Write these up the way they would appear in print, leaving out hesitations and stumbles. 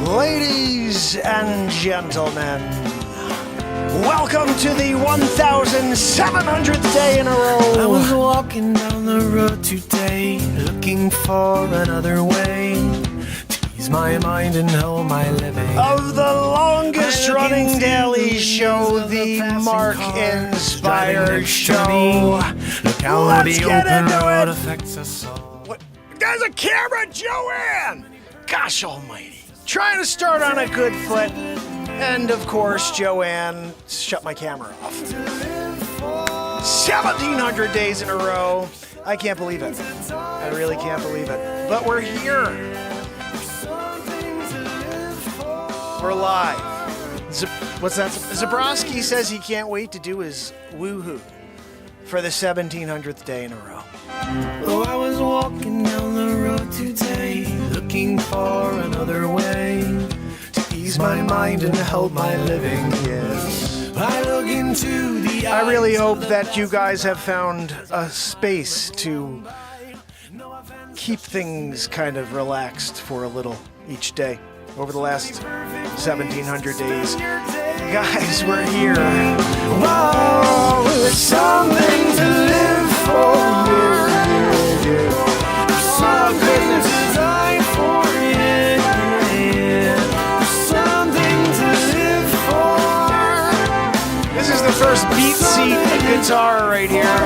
Ladies and gentlemen, welcome to the 1,700th day in a row. I was walking down the road today, looking for another way to ease my mind and help my living. Of the longest running daily show, the Mark-inspired show. Look how Let's the get open into road it. affects us all. What? There's a camera, Joanne! Gosh almighty. Trying to start on a good foot. And of course, Joanne shut my camera off. 1,700 days in a row. I can't believe it. I really can't believe it. But we're here. We're live. What's that? Zabrowski says he can't wait to do his woohoo for the 1,700th day in a row. Oh, I was walking down the road today, looking for another way to ease my mind and help my living. Yes. I look into the I really hope that you guys have found a space to keep things kind of relaxed for a little each day over the last 1,700 days. Guys, we're here. Whoa, there's something to live for. Oh, goodness. To die for, there's something to live for. This is the first BeatSeat guitar right here.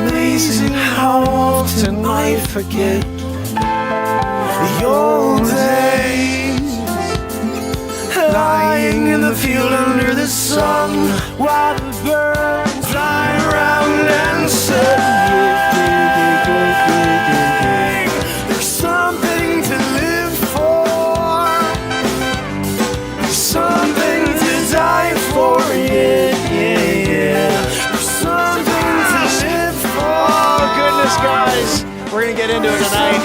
Amazing how often I forget the old days, lying in the field under the sun while the birds fly around and sing. There's something to live for, something to die for, yeah. There's something to live for. Oh, goodness, guys. We're going to get into it tonight.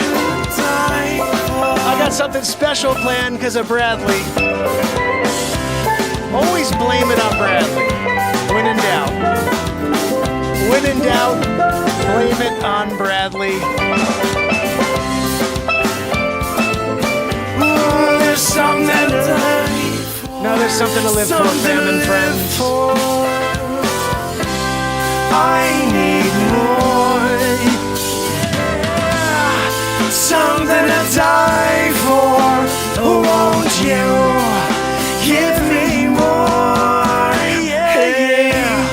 I got something special planned because of Bradley. Always blame it on Bradley. When in doubt. When in doubt, blame it on Bradley. There's something to live for. Now there's something to live for, fam and friends. I need more. Something to die for. Won't you give me more? Yeah.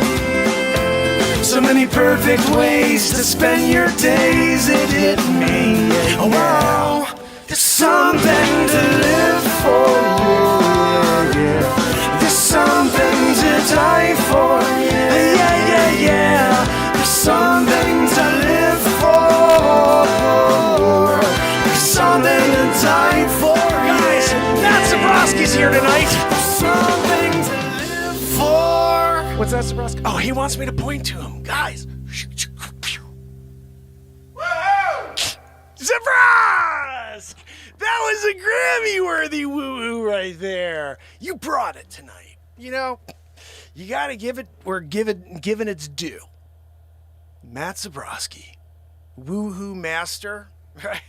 So many perfect ways to spend your days. It hit me. Wow. There's something to live for. There's something to die for. Yeah. There's something to live for. There's something to die for. Guys, Matt Zabrowski's here tonight. There's something to live for. What's that, Zabrowski? Oh, he wants me to point to him. Guys. Zabrowski! That was a Grammy-worthy woo-hoo right there. You brought it tonight. You know, you got to give it given its due. Matt Zabrowski, woohoo master, right?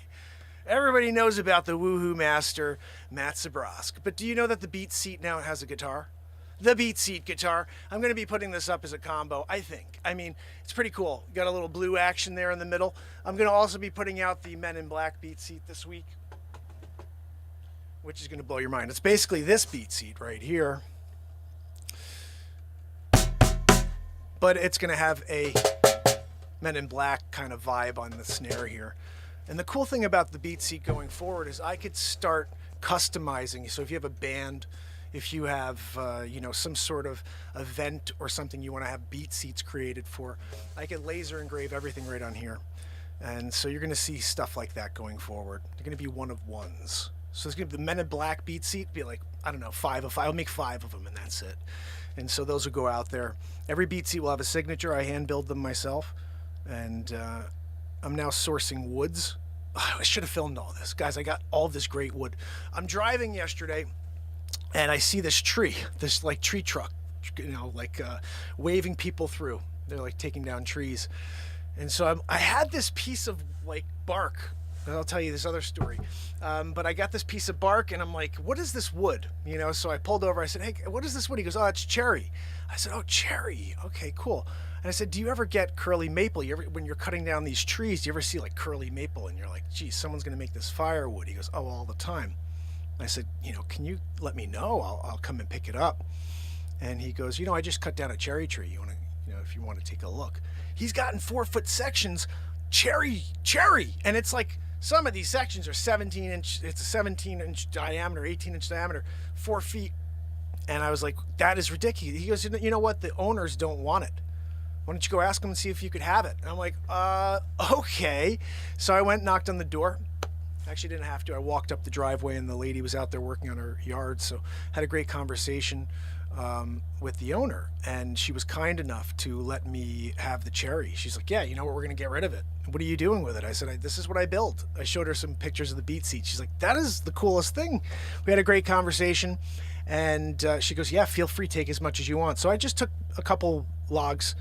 Everybody knows about the woohoo master, Matt Zabrowski. But do you know that the BeatSeat now has a guitar? The BeatSeat guitar. I'm going to be putting this up as a combo, I think. I mean, it's pretty cool. Got a little blue action there in the middle. I'm going to also be putting out the Men in Black BeatSeat this week, which is going to blow your mind. It's basically this BeatSeat right here, but it's going to have a Men in Black kind of vibe on the snare here. And the cool thing about the BeatSeat going forward is I could start customizing. So if you have a band, if you have some sort of event or something you want to have BeatSeats created for, I could laser engrave everything right on here. And so you're going to see stuff like that going forward. They're going to be one of ones. So it's going to be the Men in Black BeatSeat, be like, I don't know, 5 of 5. I'll make 5 of them and that's it. And so those will go out there. Every BeatSeat will have a signature. I hand build them myself. And I'm now sourcing woods. Oh, I should have filmed all this. Guys, I got all this great wood. I'm driving yesterday and I see this tree, this like tree truck like waving people through. They're like taking down trees. And so I had this piece of like bark. I'll tell you this other story. But I got this piece of bark and I'm like, what is this wood? So I pulled over. I said, hey, what is this wood? He goes, oh, it's cherry. I said, oh, cherry. Okay, cool. And I said, do you ever get curly maple? When you're cutting down these trees, do you ever see like curly maple? And you're like, geez, someone's going to make this firewood. He goes, oh, all the time. I said, can you let me know? I'll come and pick it up. And he goes, I just cut down a cherry tree. You want to, if you want to take a look. He's gotten 4-foot sections, cherry. And it's like, some of these sections are 17 inch. It's a 17-inch diameter, 18-inch diameter, 4 feet. And I was like, that is ridiculous. He goes, you know what? The owners don't want it. Why don't you go ask them and see if you could have it? And I'm like, okay. So I went, knocked on the door. Actually didn't have to. I walked up the driveway and the lady was out there working on her yard. So had a great conversation with the owner, and she was kind enough to let me have the cherry. She's like, yeah, we're going to get rid of it. What are you doing with it? I said, this is what I built. I showed her some pictures of the BeatSeat. She's like, that is the coolest thing. We had a great conversation, and she goes, yeah, feel free, take as much as you want. So I just took a couple logs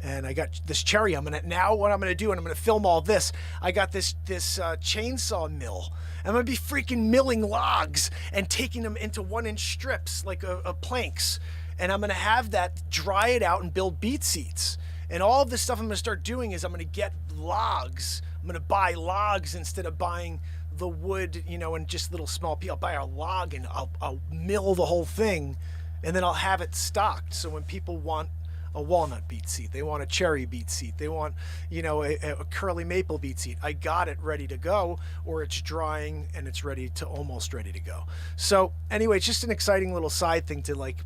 and I got this cherry. What I'm gonna do, and I'm gonna film all this. I got this chainsaw mill. I'm gonna be freaking milling logs and taking them into 1-inch strips, like planks. And I'm gonna have that, dry it out and build BeatSeats. And all of this stuff I'm gonna start doing is I'm gonna get logs. I'm gonna buy logs instead of buying the wood, and just little small pieces. I'll buy a log and I'll mill the whole thing, and then I'll have it stocked. So when people want a walnut BeatSeat, they want a cherry BeatSeat, they want, a curly maple BeatSeat, I got it ready to go, or it's drying and it's almost ready to go. So anyway, it's just an exciting little side thing to like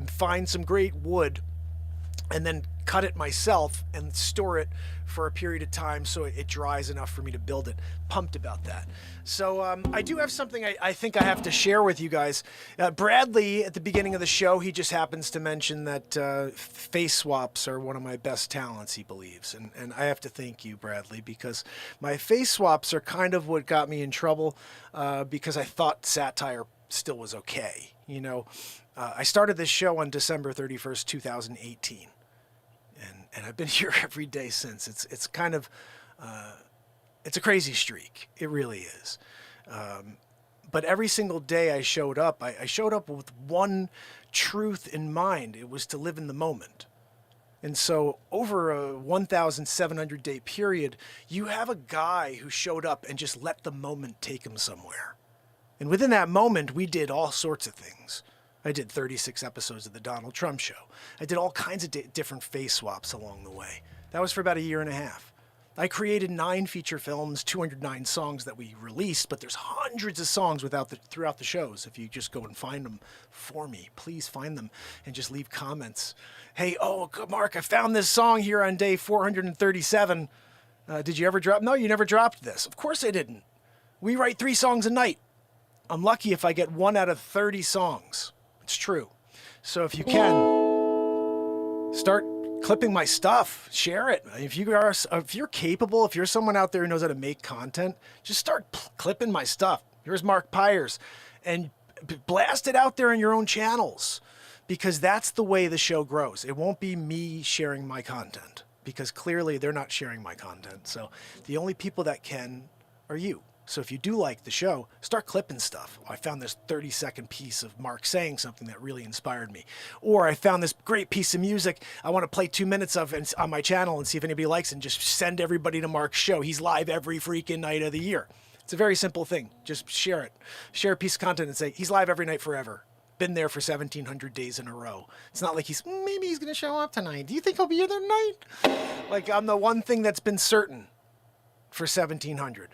find some great wood and then cut it myself and store it for a period of time so it dries enough for me to build it. Pumped about that. So I do have something I think I have to share with you guys. Bradley, at the beginning of the show, he just happens to mention that face swaps are one of my best talents, he believes. And I have to thank you, Bradley, because my face swaps are kind of what got me in trouble because I thought satire still was okay. I started this show on December 31st, 2018. And I've been here every day since. It's kind of, it's a crazy streak. It really is. But every single day I showed up with one truth in mind. It was to live in the moment. And so over a 1,700 day period, you have a guy who showed up and just let the moment take him somewhere. And within that moment, we did all sorts of things. I did 36 episodes of the Donald Trump Show. I did all kinds of different face swaps along the way. That was for about 1.5 years. I created 9 feature films, 209 songs that we released, but there's hundreds of songs throughout the shows. If you just go and find them for me, please find them and just leave comments. Hey, Mark, I found this song here on day 437. Did you ever drop? No, you never dropped this. Of course I didn't. We write 3 songs a night. I'm lucky if I get 1 out of 30 songs. It's true. So if you can, start clipping my stuff, share it. If you're capable, if you're someone out there who knows how to make content, just start clipping my stuff. Here's Mark Pires, and blast it out there in your own channels, because that's the way the show grows. It won't be me sharing my content, because clearly they're not sharing my content. So the only people that can are you. So if you do like the show, start clipping stuff. I found this 30-second piece of Mark saying something that really inspired me. Or I found this great piece of music I want to play 2 minutes of on my channel and see if anybody likes it, and just send everybody to Mark's show. He's live every freaking night of the year. It's a very simple thing. Just share it. Share a piece of content and say, he's live every night forever. Been there for 1,700 days in a row. It's not like maybe he's going to show up tonight. Do you think he'll be here tonight? Like, I'm the one thing that's been certain for 1,700.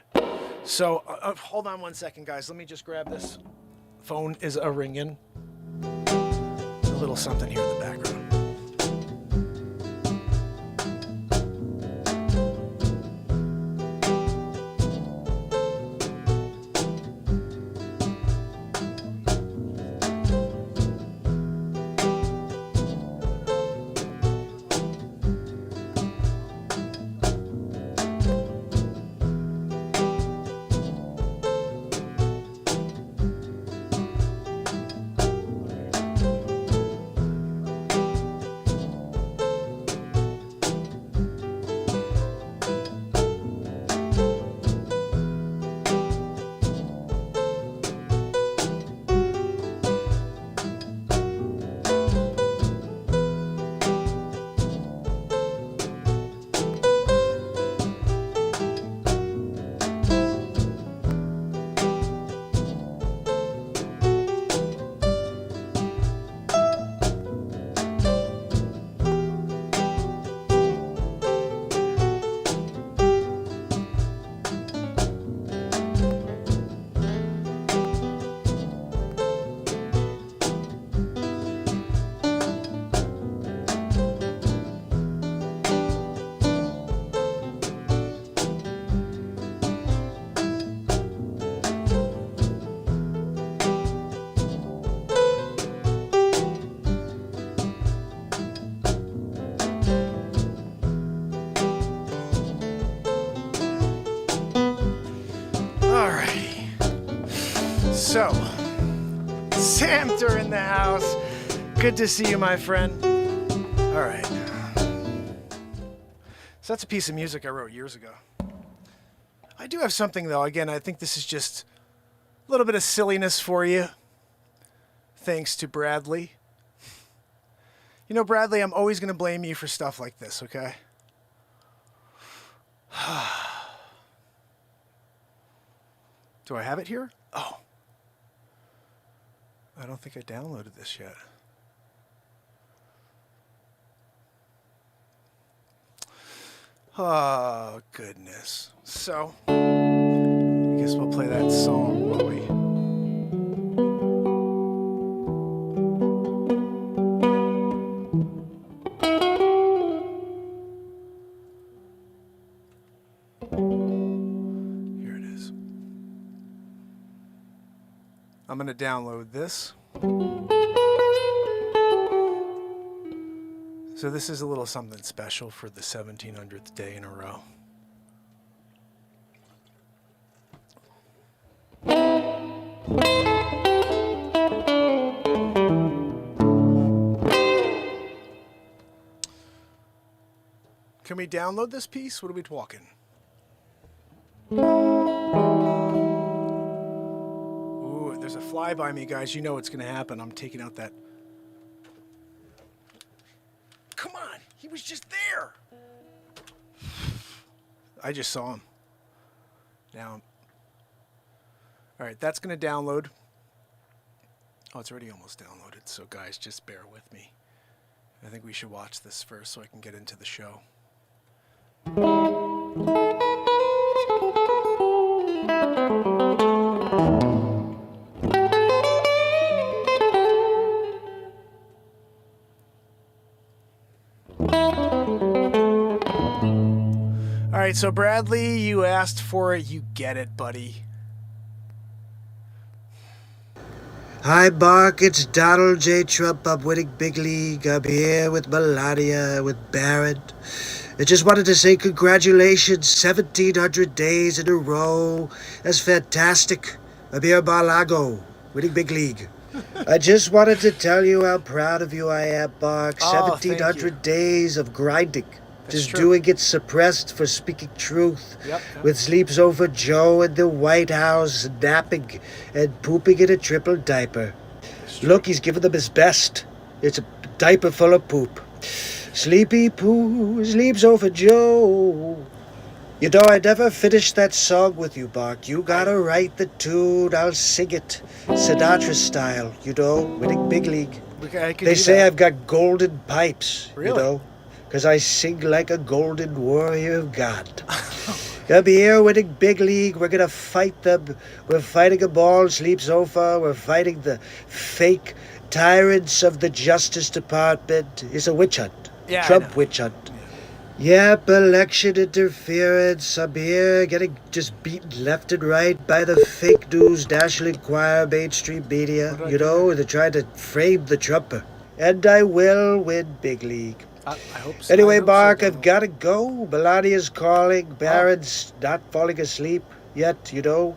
So hold on 1 second, guys. Let me just grab this. Phone is a-ringing. A little something here in the background. So, Samter in the house. Good to see you, my friend. All right. So that's a piece of music I wrote years ago. I do have something, though. Again, I think this is just a little bit of silliness for you. Thanks to Bradley. You know, Bradley, I'm always going to blame you for stuff like this, okay? Do I have it here? Oh. I don't think I downloaded this yet. Oh, goodness. So, I guess we'll play that song while we... Here it is. I'm going to download this. So this is a little something special for the 1700th day in a row. Can we download this piece? What are we talking? Ooh, there's a fly by me, guys. You know what's going to happen. I'm taking out that... Come on, he was just there. I just saw him. Now, all right, that's going to download. Oh, it's already almost downloaded, so guys, just bear with me. I think we should watch this first so I can get into the show. All right, so Bradley, you asked for it. You get it, buddy. Hi, Bark. It's Donald J. Trump. I'm winning big league. I'm here with Melania, with Barrett. I just wanted to say congratulations. 1,700 days in a row. That's fantastic. I'm here, Bar-Lago, winning big league. I just wanted to tell you how proud of you I am, Bark. Oh, 1,700 days of grinding. That's Just true. doing it suppressed for speaking truth. Yep. With sleeps over Joe in the White House, napping and pooping in a triple diaper. Look, he's giving them his best. It's a diaper full of poop. Sleepy Poo sleeps over Joe. You know, I never finished that song with you, Bark. You gotta write the tune, I'll sing it. Sinatra style, you know, winning big league. They say I've got golden pipes, Really? you know, because I sing like a golden warrior of God. I'm here winning big league. We're gonna fight them. We're fighting them all, Sleep Sofa. We're fighting the fake tyrants of the Justice Department. It's a witch hunt. Yeah, I Trump know. witch hunt. Yep, election interference. I'm here getting just beaten left and right by the fake news, National Enquirer, mainstream media. What did I You do know, they're trying to frame the Trumper. And I will win big league. I hope so. Anyway, I hope Mark, so, I've got to go. Melania's calling. Barron's not falling asleep yet, you know.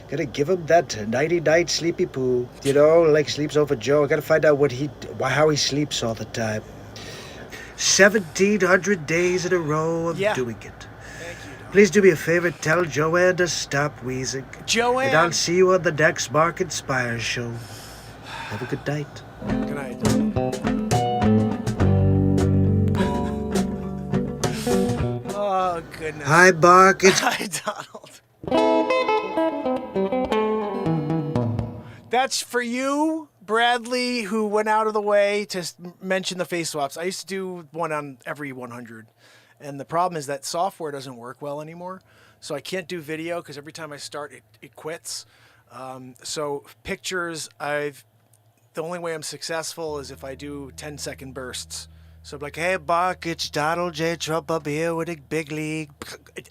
Gotta give him that nighty-night sleepy poo, you know, like sleeps over Joe. I gotta find out how he sleeps all the time. 1,700 days in a row of doing it. Thank you, Don. Please do me a favor, tell Joanne to stop wheezing. Joanne. And I'll see you on the next Mark Inspire show. Have a good night. Good night. Oh, goodness. Hi, Bark. It's Hi, Donald. That's for you, Bradley, who went out of the way to mention the face swaps. I used to do one on every 100. And the problem is that software doesn't work well anymore. So I can't do video because every time I start, it quits. So pictures, the only way I'm successful is if I do 10-second bursts. So I'm like, hey, Buck, it's Donald J. Trump up here with a big league.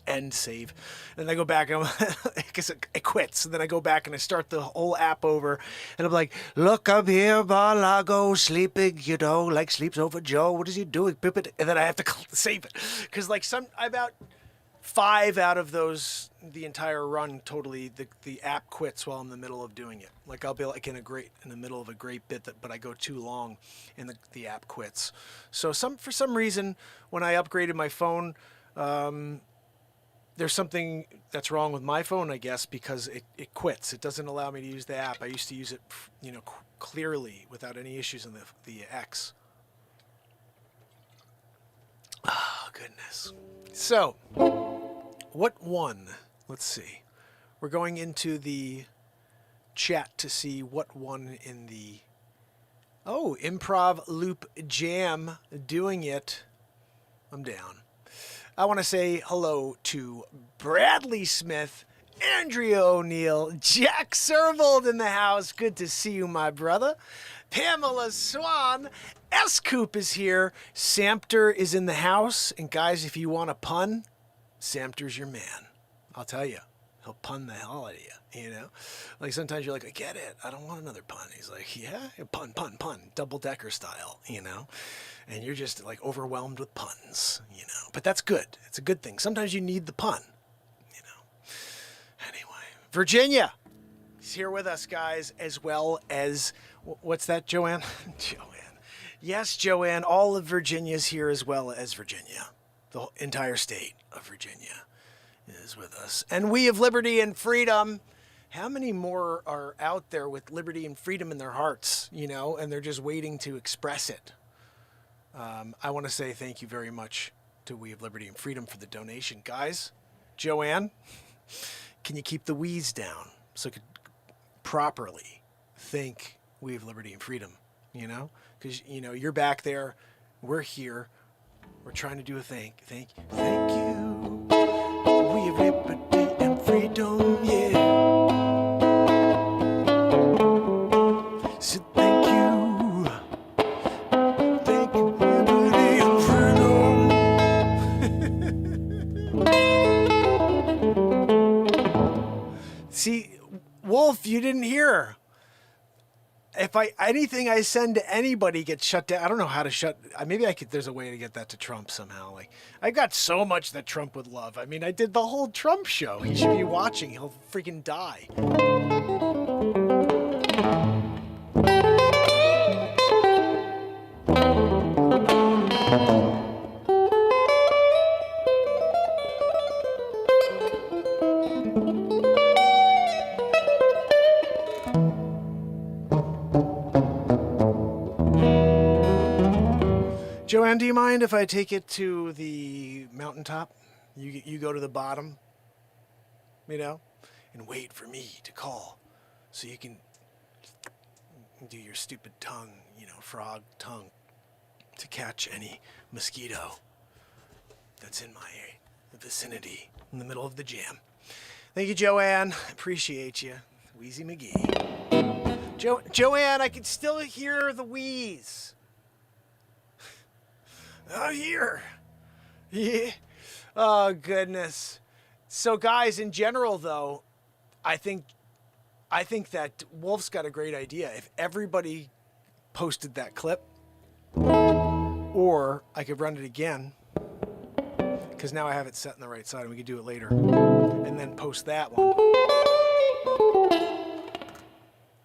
End save. And then I go back and because it quits. And then I go back and I start the whole app over. And I'm like, look, I'm here, Mar-a-Lago, sleeping, you know, like sleeps over Joe. What is he doing? And then I have to save it. Because like about 5 out of those, the entire run totally, the app quits while I'm in the middle of doing it. Like I'll be like in the middle of a great bit, but I go too long and the app quits. So for some reason, when I upgraded my phone, there's something that's wrong with my phone, I guess, because it quits. It doesn't allow me to use the app. I used to use it, clearly without any issues in the X. Oh, goodness. So, what won? Let's see. We're going into the chat to see what won in the... Oh, Improv Loop Jam doing it. I'm down. I want to say hello to Bradley Smith, Andrea O'Neill, Jack Servold in the house. Good to see you, my brother. Pamela Swan, S-Coop is here. Samter is in the house. And guys, if you want a pun, Samter's your man. I'll tell you. He'll pun the hell out of you, Like sometimes you're like, I get it. I don't want another pun. He's like, yeah, pun, double-decker style, And you're just like overwhelmed with puns, But that's good. It's a good thing. Sometimes you need the pun, Anyway, Virginia is here with us, guys, as well as, what's that, Joanne? Joanne. Yes, Joanne, all of Virginia's here as well as Virginia. The entire state of Virginia is with us. And we of liberty and freedom. How many more are out there with liberty and freedom in their hearts, and they're just waiting to express it? I want to say thank you very much to We of Liberty and Freedom for the donation. Guys, Joanne, can you keep the wheeze down so I could properly thank We of Liberty and Freedom, Because, you're back there, we're here, we're trying to do a thank you. We have liberty and freedom, yeah. So thank you. Thank you, liberty and freedom. See, Wolf, you didn't hear. If anything I send to anybody gets shut down. I don't know how to maybe there's a way to get that to Trump somehow. Like, I got so much that Trump would love. I mean, I did the whole Trump show. He should be watching. He'll freaking die. Joanne, do you mind if I take it to the mountaintop? You go to the bottom, and wait for me to call so you can do your stupid tongue, frog tongue, to catch any mosquito that's in my vicinity in the middle of the jam. Thank you, Joanne. Appreciate you. Wheezy McGee. Joanne, I can still hear the wheeze. Oh, here. Yeah. Oh, goodness. So, guys, in general, though, I think that Wolf's got a great idea. If everybody posted that clip, or I could run it again, because now I have it set on the right side, and we could do it later, and then post that one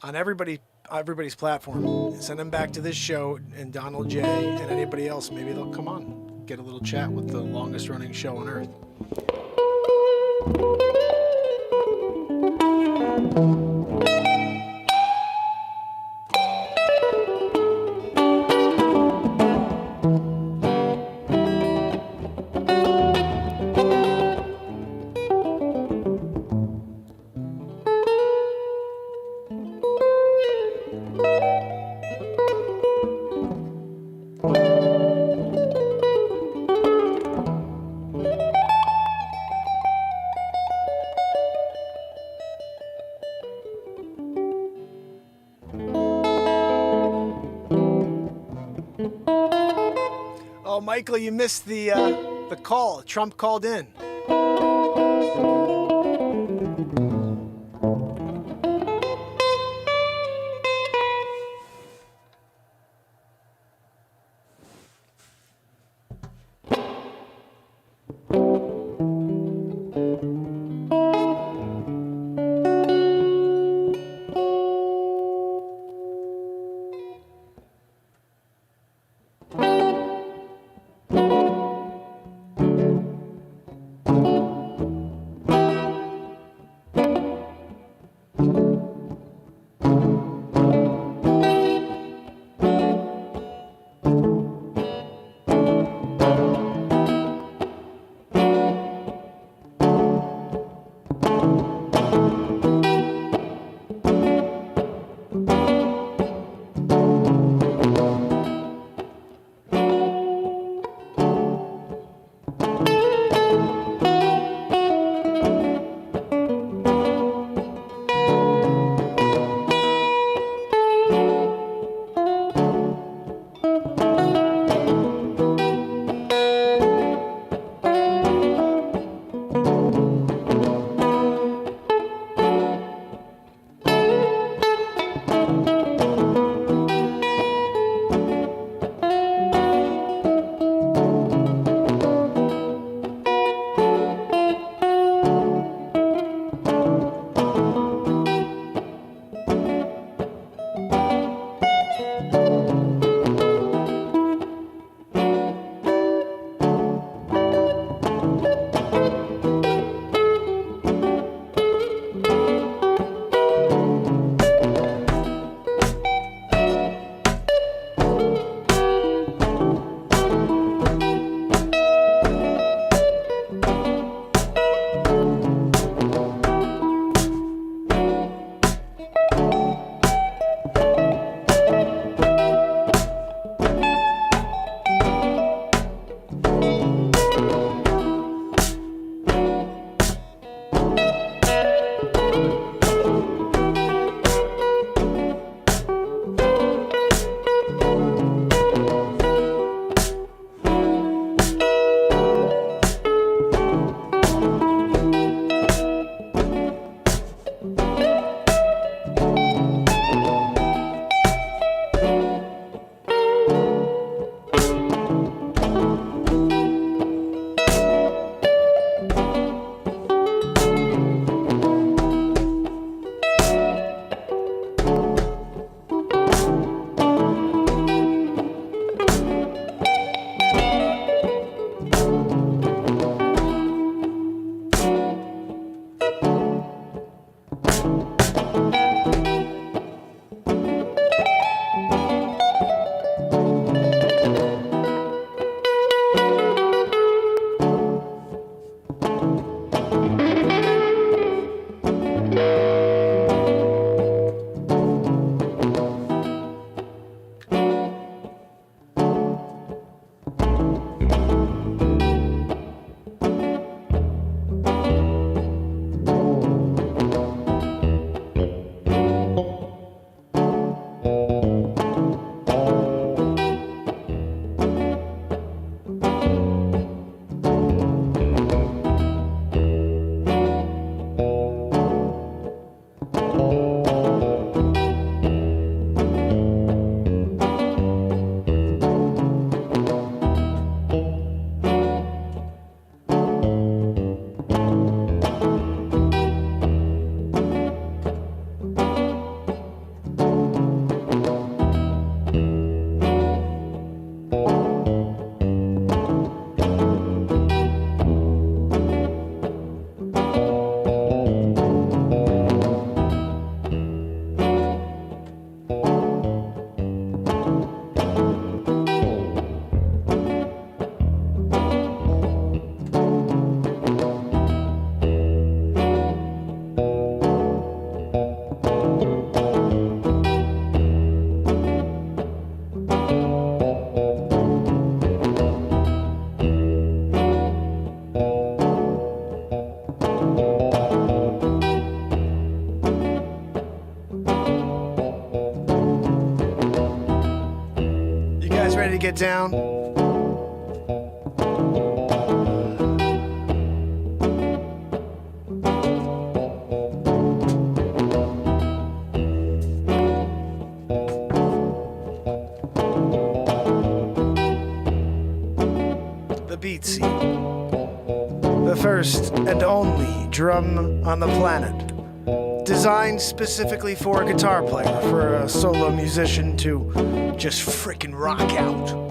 on everybody's platform. Send them back to this show, and Donald J. and anybody else, maybe they'll come on, get a little chat with the longest running show on earth. Oh, Michael, you missed the call. Trump called in. to get down? The BeatSeat, the first and only drum on the planet, designed specifically for a guitar player, for a solo musician to just frickin' rock out.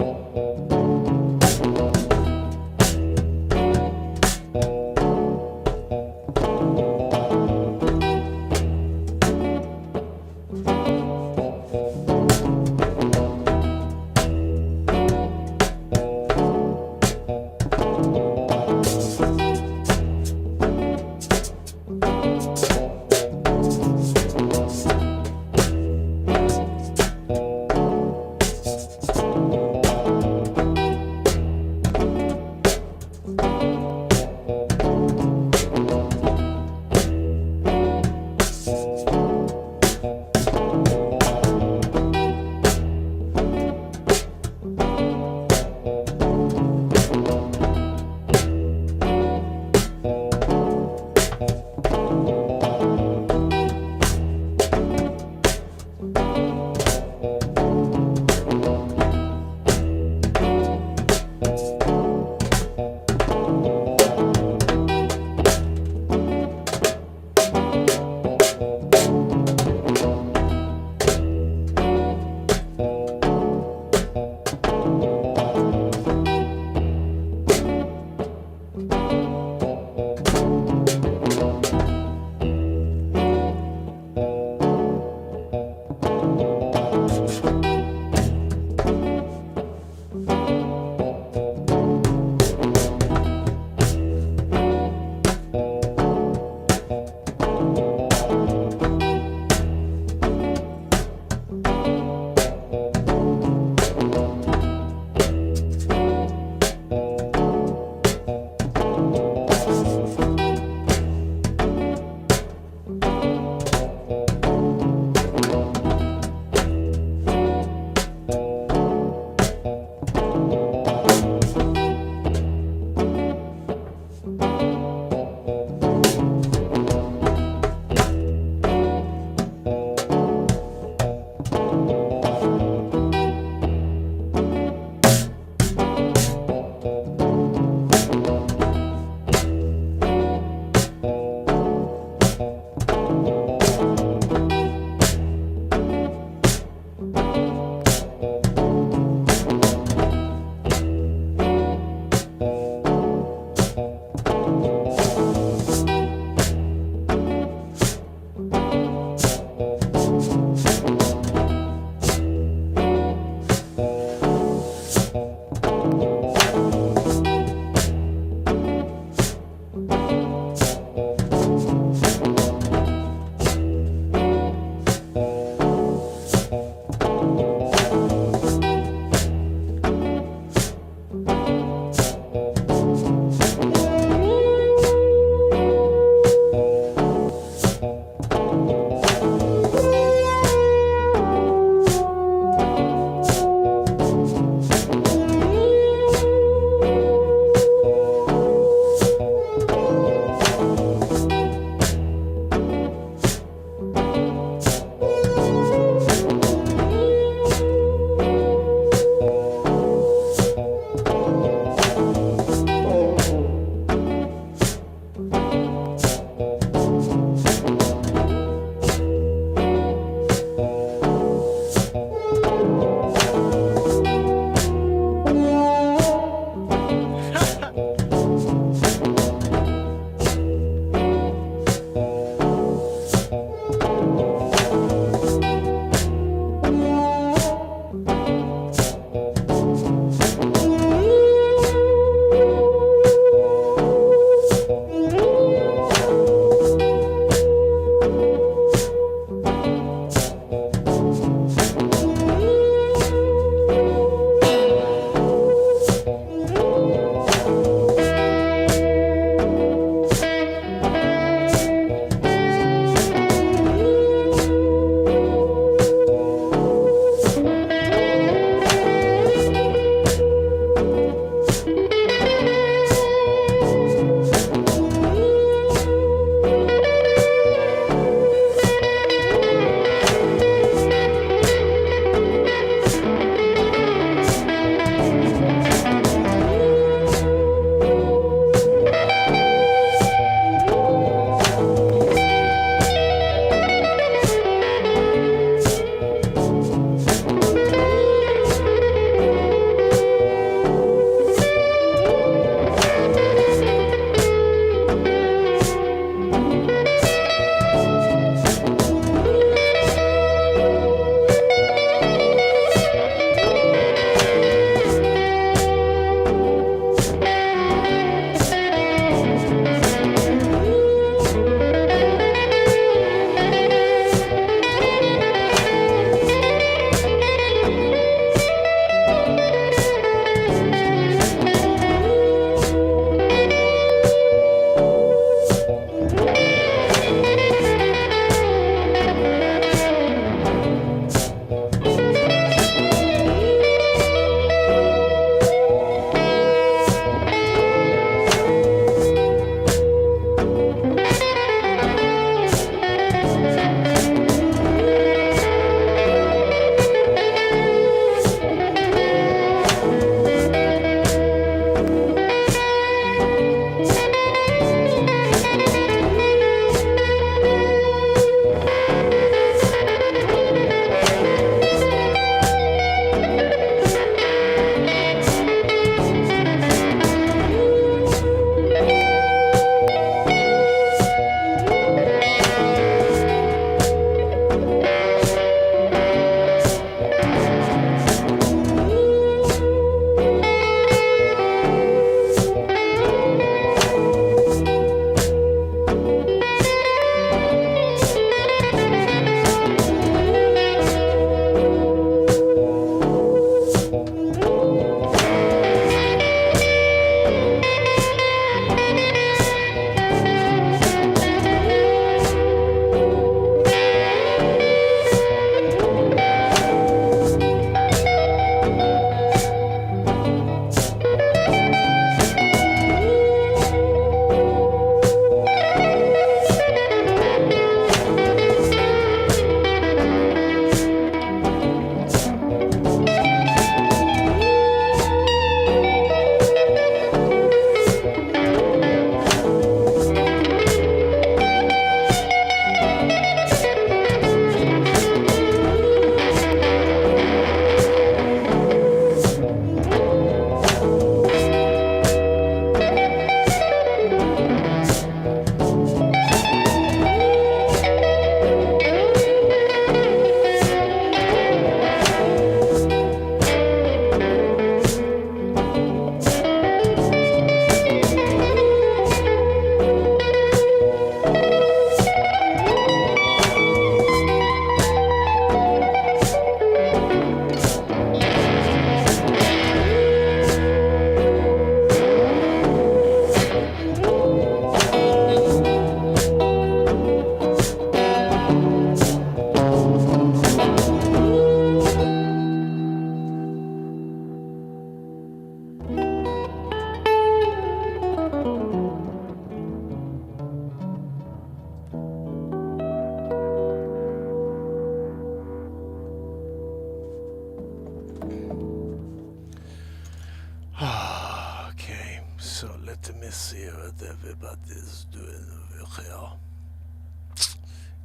Okay, so let me see what everybody's doing over here.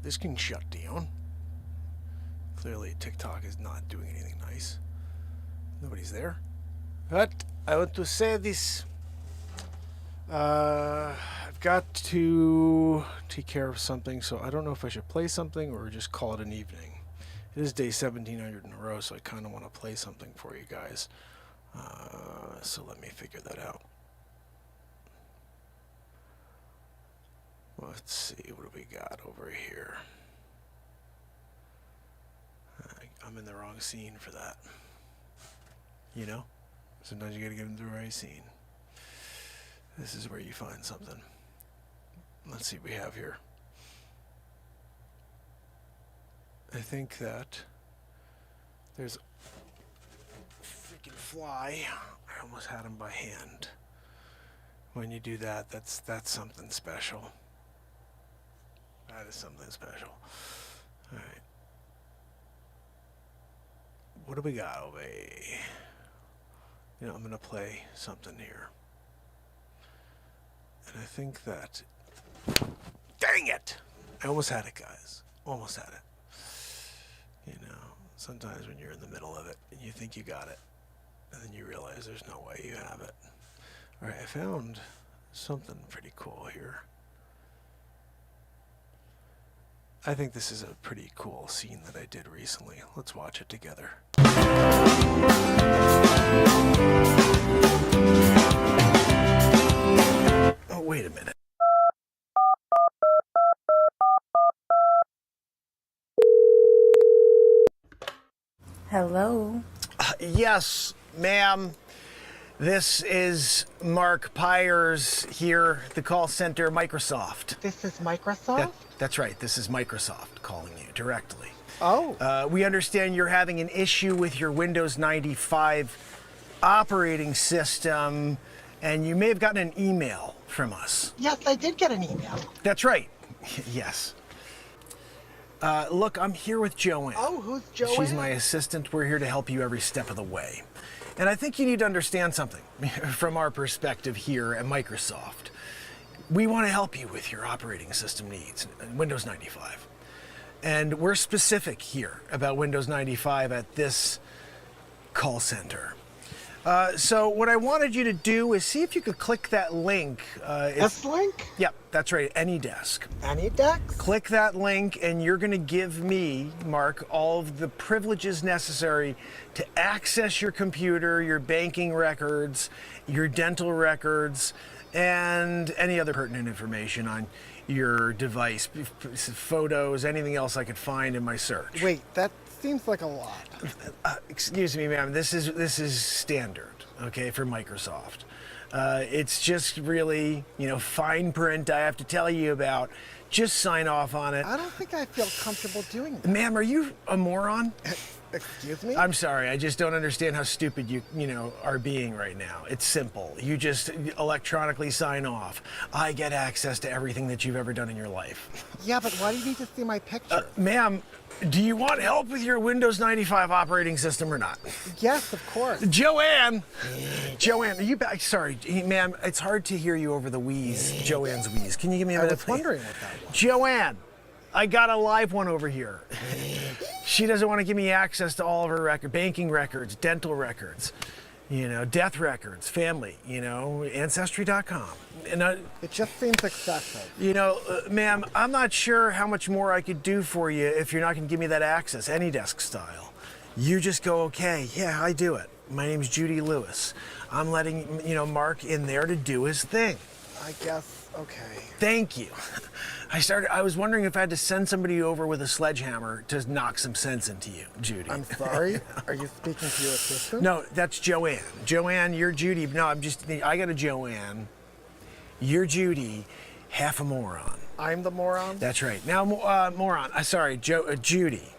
This can shut down. Clearly TikTok is not doing anything nice. Nobody's there. But I want to say this. I've got to take care of something, so I don't know if I should play something or just call it an evening. It is day 1700 in a row, so I kind of want to play something for you guys. So let me figure that out. Let's see, what do we got over here? I'm in the wrong scene for that. You know? Sometimes you gotta get into the right scene. This is where you find something. Let's see what we have here. I think that there's a freaking fly. I almost had him by hand. When you do that, that's something special. That is something special. All right. What do we got over here? You know, I'm gonna play something here. And I think that, dang it! I almost had it, guys. Almost had it. You know, sometimes when you're in the middle of it and you think you got it, and then you realize there's no way you have it. All right, I found something pretty cool here. I think this is a pretty cool scene that I did recently. Let's watch it together. Oh, wait a minute. Hello. Yes, ma'am. This is Mark Pires here, the call center, Microsoft. This is Microsoft? That's right. This is Microsoft calling you directly. Oh. We understand you're having an issue with your Windows 95 operating system, and you may have gotten an email from us. Yes, I did get an email. That's right. Yes. Look, I'm here with Joanne. Oh, who's Joanne? She's my assistant. We're here to help you every step of the way. And I think you need to understand something from our perspective here at Microsoft. We want to help you with your operating system needs, Windows 95. And we're specific here about Windows 95 at this call center. So what I wanted you to do is see if you could click that link. This link? Yep, that's right, AnyDesk. AnyDesk? Click that link and you're going to give me, Mark, all of the privileges necessary to access your computer, your banking records, your dental records, and any other pertinent information on your device, photos, anything else I could find in my search. Wait, that seems like a lot. Excuse me, ma'am. This is standard, okay, for Microsoft. It's just really, fine print I have to tell you about. Just sign off on it. I don't think I feel comfortable doing that. Ma'am, are you a moron? Excuse me? I'm sorry. I just don't understand how stupid you are being right now. It's simple. You just electronically sign off. I get access to everything that you've ever done in your life. Yeah, but why do you need to see my picture? Ma'am, do you want help with your Windows 95 operating system or not? Yes, of course. Joanne! Joanne, are you back? Sorry, ma'am, it's hard to hear you over the wheeze, Joanne's wheeze. Can you give me a minute? I was wondering what that was. Joanne, I got a live one over here. She doesn't want to give me access to all of her banking records, dental records, death records, family, Ancestry.com. And it just seems excessive. Ma'am, I'm not sure how much more I could do for you if you're not going to give me that access, AnyDesk style. You just go, okay, yeah, I do it. My name's Judy Lewis. I'm letting, Mark in there to do his thing. I guess, okay. Thank you. I was wondering if I had to send somebody over with a sledgehammer to knock some sense into you, Judy. I'm sorry? Are you speaking to your assistant? No, that's Joanne. Joanne, you're Judy. No, I got a Joanne. You're Judy, half a moron. I'm the moron? That's right. Now, moron. Sorry, Judy.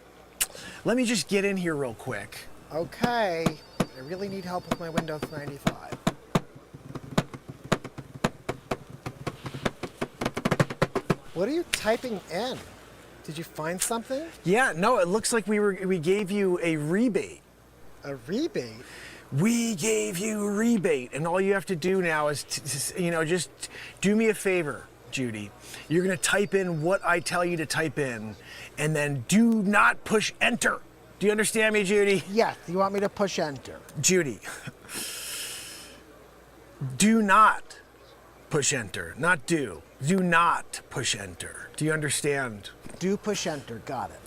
Let me just get in here real quick. Okay. I really need help with my Windows 95. What are you typing in? Did you find something? Yeah, no, it looks like we gave you a rebate A rebate? We gave you a rebate, and all you have to do now is, just do me a favor, Judy. You're gonna type in what I tell you to type in, and then do not push enter. Do you understand me, Judy? Yes, you want me to push enter. Judy, do not push enter, not do. Do not push enter. Do you understand? Do push enter, got it.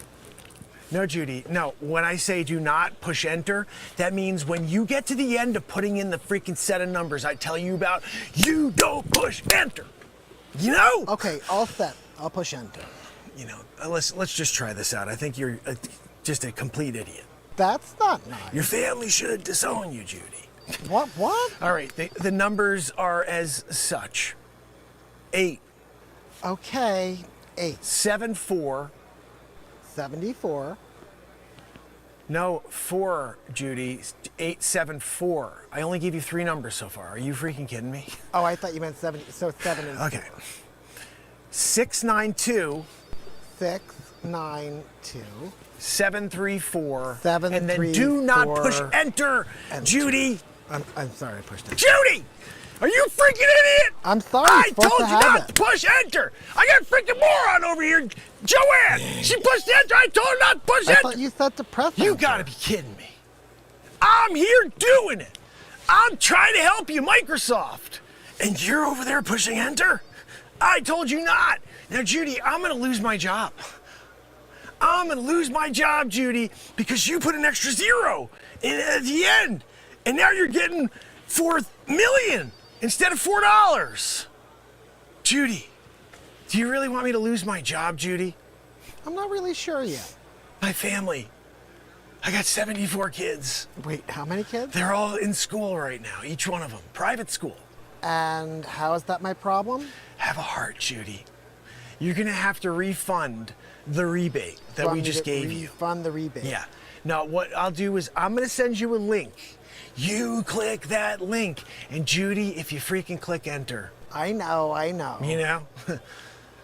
No, Judy, no. When I say do not push enter, that means when you get to the end of putting in the freaking set of numbers I tell you about, you don't push enter. You know? Okay, all set. I'll push enter. You know, let's just try this out. I think you're just a complete idiot. That's not nice. Your family should disown you, Judy. What? All right, the numbers are as such. 8, Okay, 8, 7, 4. 74. No, 4, Judy. 8, 7, 4. I only gave you 3 numbers so far. Are you freaking kidding me? Oh, I thought you meant 70, so 7 and Okay. 6, 9, 2. 6, 9, 2. 7, 3, 4. 7, and then 3, do not 4. push enter, Judy. I'm sorry, I pushed enter. Judy! Are you a freaking idiot? I'm sorry, I you're supposed told to you have not it. to push enter. I got a freaking moron over here, Joanne. She pushed enter. I told her not to push I enter. thought you said to press You enter. gotta be kidding me. I'm here doing it. I'm trying to help you, Microsoft. And you're over there pushing enter? I told you not. Now, Judy, I'm gonna lose my job. I'm gonna lose my job, Judy, because you put an extra 0 in at the end. And now you're getting 4 million instead of $4. Judy, do you really want me to lose my job, Judy? I'm not really sure yet. My family. I got 74 kids. Wait, how many kids? They're all in school right now, each one of them. Private school. And how is that my problem? Have a heart, Judy. You're gonna have to refund the rebate that Want we me just to gave you. refund the rebate. Yeah. Now, what I'll do is I'm gonna send you a link. You click that link. And Judy, if you freaking click enter, I know. you know?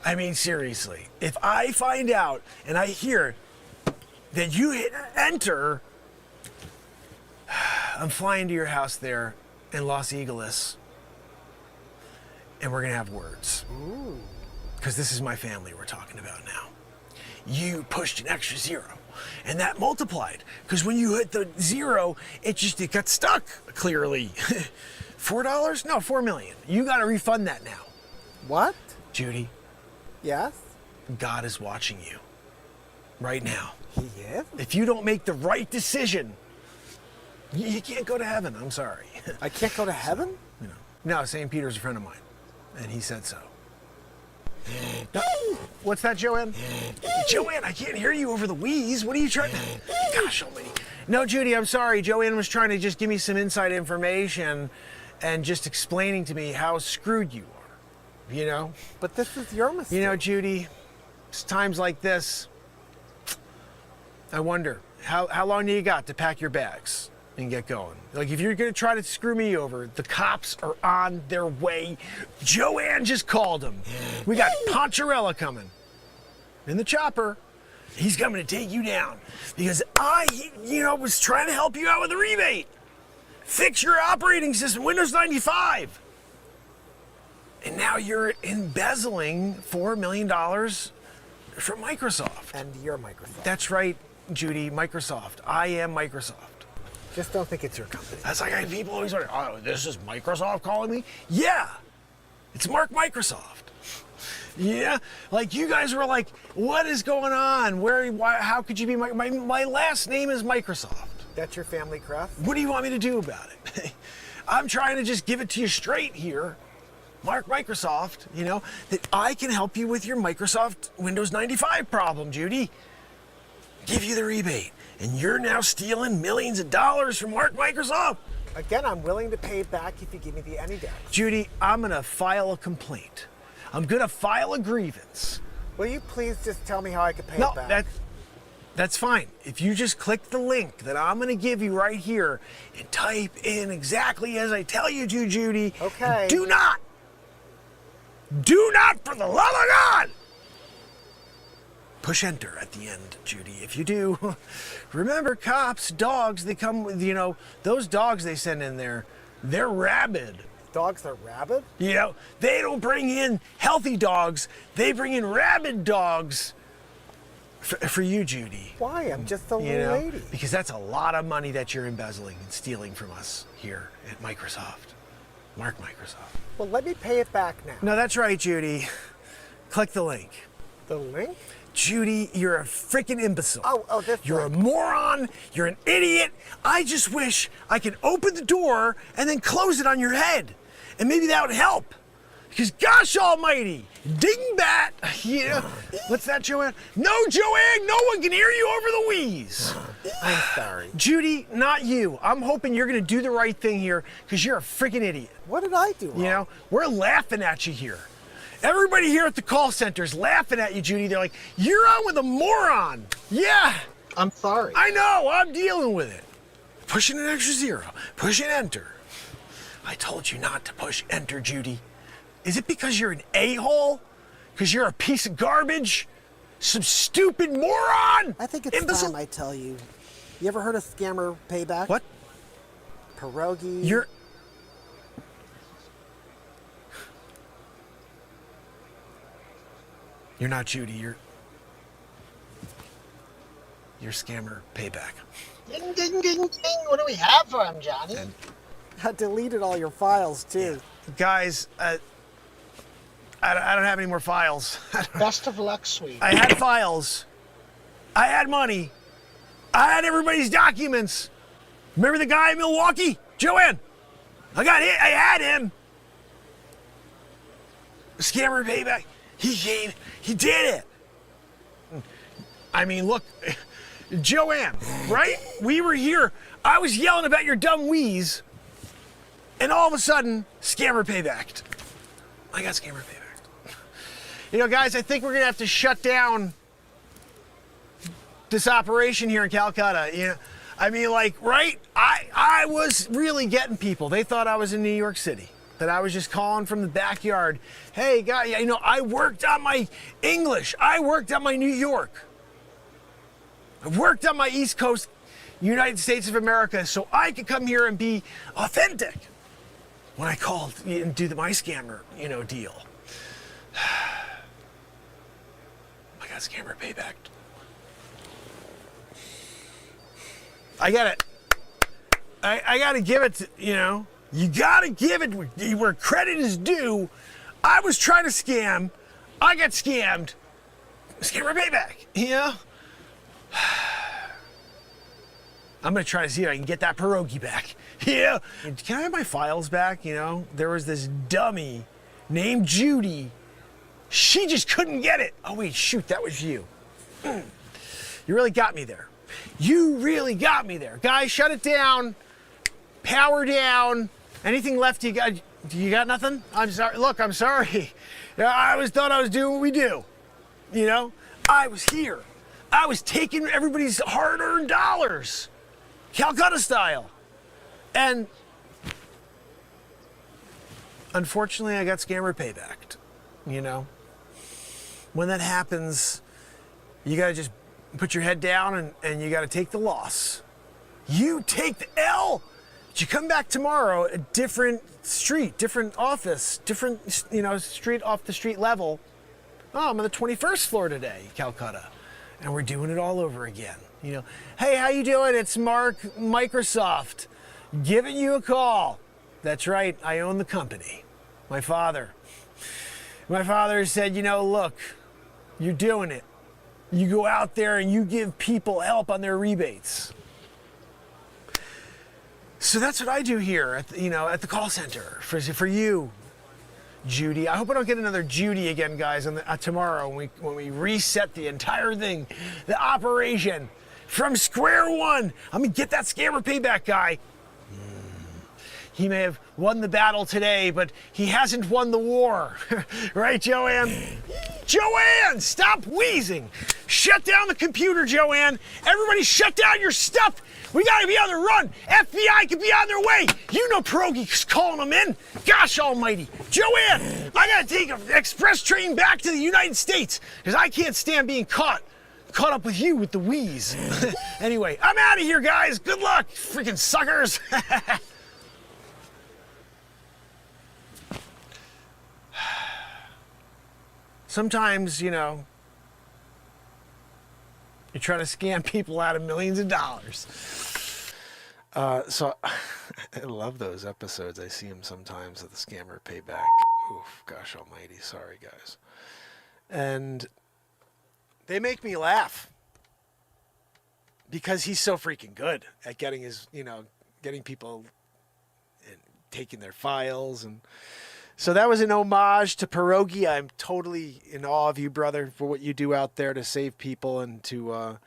I mean, seriously. If I find out and I hear that you hit enter, I'm flying to your house there in Los Angeles. And we're gonna have words. Ooh. Because this is my family we're talking about now. You pushed an extra 0, and that multiplied. Because when you hit the 0, it got stuck, clearly. $4? No, 4 million. You gotta refund that now. What? Judy, Yes? God is watching you right now. He is? If you don't make the right decision, you can't go to heaven. I'm sorry. I can't go to heaven? No, St. Peter's a friend of mine, and he said so. No. What's that, Joanne? Joanne, I can't hear you over the wheeze. What are you trying to... Gosh almighty. No, Judy, I'm sorry. Joanne was trying to just give me some inside information and just explaining to me how screwed you are, you know? But this is your mistake. You know, Judy, it's times like this, I wonder, how long do you got to pack your bags and get going? Like, if you're gonna try to screw me over, the cops are on their way. Joanne just called them. We got Poncherella coming in the chopper. He's coming to take you down because I, was trying to help you out with the rebate. Fix your operating system, Windows 95. And now you're embezzling $4 million from Microsoft. And you're Microsoft. That's right, Judy, Microsoft. I am Microsoft. Just don't think it's your company. That's like people always wonder, oh, this is Microsoft calling me? Yeah, it's Mark Microsoft. Yeah, like you guys were like, what is going on? Why, how could you be my last name is Microsoft. That's your family crest? What do you want me to do about it? I'm trying to just give it to you straight here. Mark Microsoft, that I can help you with your Microsoft Windows 95 problem, Judy. Give you the rebate. And you're now stealing millions of dollars from Mark Microsoft. Again, I'm willing to pay it back if you give me the AnyDex. Judy, I'm gonna file a complaint. I'm gonna file a grievance. Will you please just tell me how I can pay it back? No, that's fine. If you just click the link that I'm gonna give you right here and type in exactly as I tell you to, Judy. Okay. Do not, for the love of God, push enter at the end, Judy. If you do, remember cops, dogs, they come with, those dogs they send in there, they're rabid. Dogs are rabid? They don't bring in healthy dogs, they bring in rabid dogs for you, Judy. Why? I'm just a little lady. Because that's a lot of money that you're embezzling and stealing from us here at Microsoft. Mark Microsoft. Well, let me pay it back now. No, that's right, Judy. Click the link. The link? Judy, you're a freaking imbecile. Oh, this You're link. a moron. You're an idiot. I just wish I could open the door and then close it on your head. And maybe that would help. Because gosh almighty, dingbat. What's that, Joanne? No, Joanne, no one can hear you over the wheeze. I'm sorry. Judy, not you. I'm hoping you're going to do the right thing here because you're a freaking idiot. What did I do wrong? We're laughing at you here. Everybody here at the call center's laughing at you, Judy. They're like, you're on with a moron. Yeah. I'm sorry. I know, I'm dealing with it. Pushing an extra zero, pushing enter. I told you not to push enter, Judy. Is it because you're an a-hole? Because you're a piece of garbage? Some stupid moron? I think it's imbecile? time I tell you. You ever heard of scammer payback? What? Pierogi. You're not Judy, you're scammer payback. Ding, ding, ding, ding. What do we have for him, Johnny? I deleted all your files, too. Guys, I don't have any more files. Best of luck, sweet. I had files. I had money. I had everybody's documents. Remember the guy in Milwaukee? Joanne. I had him. Scammer payback. He did it. I mean, look, Joanne, right? We were here. I was yelling about your dumb wheeze. And all of a sudden, scammer paybacked. I got scammer paybacked. Guys, I think we're going to have to shut down this operation here in Calcutta. I mean, right? I was really getting people. They thought I was in New York City, that I was just calling from the backyard. Hey, guy, I worked on my English. I worked on my New York. I worked on my East Coast, United States of America, so I could come here and be authentic when I called and do my scammer, deal. I got scammer payback. I gotta give it to, you gotta give it where credit is due. I was trying to scam. I got scammed. Scammer payback, I'm gonna try to see if I can get that pierogi back. Yeah. Can I have my files back? There was this dummy named Judy. She just couldn't get it. Oh wait, shoot, that was you. You really got me there. You really got me there. Guys, shut it down. Power down. Anything left you got? You got nothing? I'm sorry. Look, I'm sorry. I thought I was doing what we do. I was here. I was taking everybody's hard-earned dollars. Calcutta style. And unfortunately, I got scammer paybacked. When that happens, you gotta just put your head down and you gotta take the loss. You take the L. But you come back tomorrow, a different street, different office, different, street off the street level. Oh, I'm on the 21st floor today, Calcutta. And we're doing it all over again. Hey, how you doing? It's Mark, Microsoft, giving you a call. That's right, I own the company. My father said, look, you're doing it. You go out there and you give people help on their rebates. So that's what I do here at the call center for you, Judy. I hope I don't get another Judy again, guys, tomorrow when we reset the entire thing, the operation from square one. I'm gonna get that scammer payback guy. He may have won the battle today, but he hasn't won the war. Right, Joanne? Joanne, stop wheezing. Shut down the computer, Joanne. Everybody shut down your stuff. We gotta be on the run. FBI could be on their way. Pierogi's calling them in. Gosh almighty. Joanne, I gotta take an express train back to the United States because I can't stand being caught caught up with you with the wheeze. Anyway, I'm out of here, guys. Good luck, freaking suckers. Sometimes, you know, you're trying to scam people out of millions of dollars. So I love those episodes. I see them sometimes of the scammer payback. Oof, gosh almighty. Sorry, guys. And they make me laugh because he's so freaking good at getting his, you know, getting people and taking their files. And so that was an homage to Pierogi. I'm totally in awe of you, brother, for what you do out there to save people and to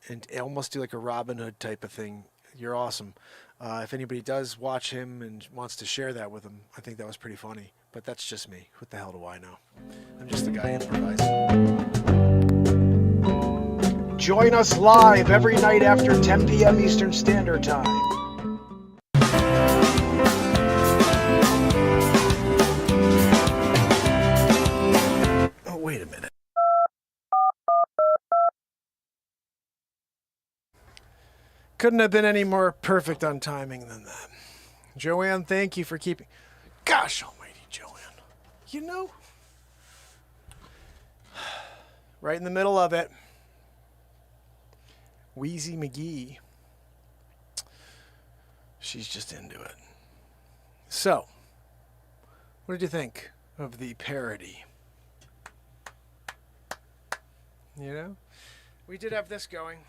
and almost do like a Robin Hood type of thing. You're awesome. If anybody does watch him and wants to share that with him, I think that was pretty funny. But that's just me. What the hell do I know? I'm just the guy improvising. Join us live every night after 10 p.m. Eastern Standard Time. Oh, wait a minute. Couldn't have been any more perfect on timing than that. Joanne, thank you for keeping... Gosh almighty, Joanne. You know, right in the middle of it, Wheezy McGee. She's just into it. So, what did you think of the parody? You know, we did have this going.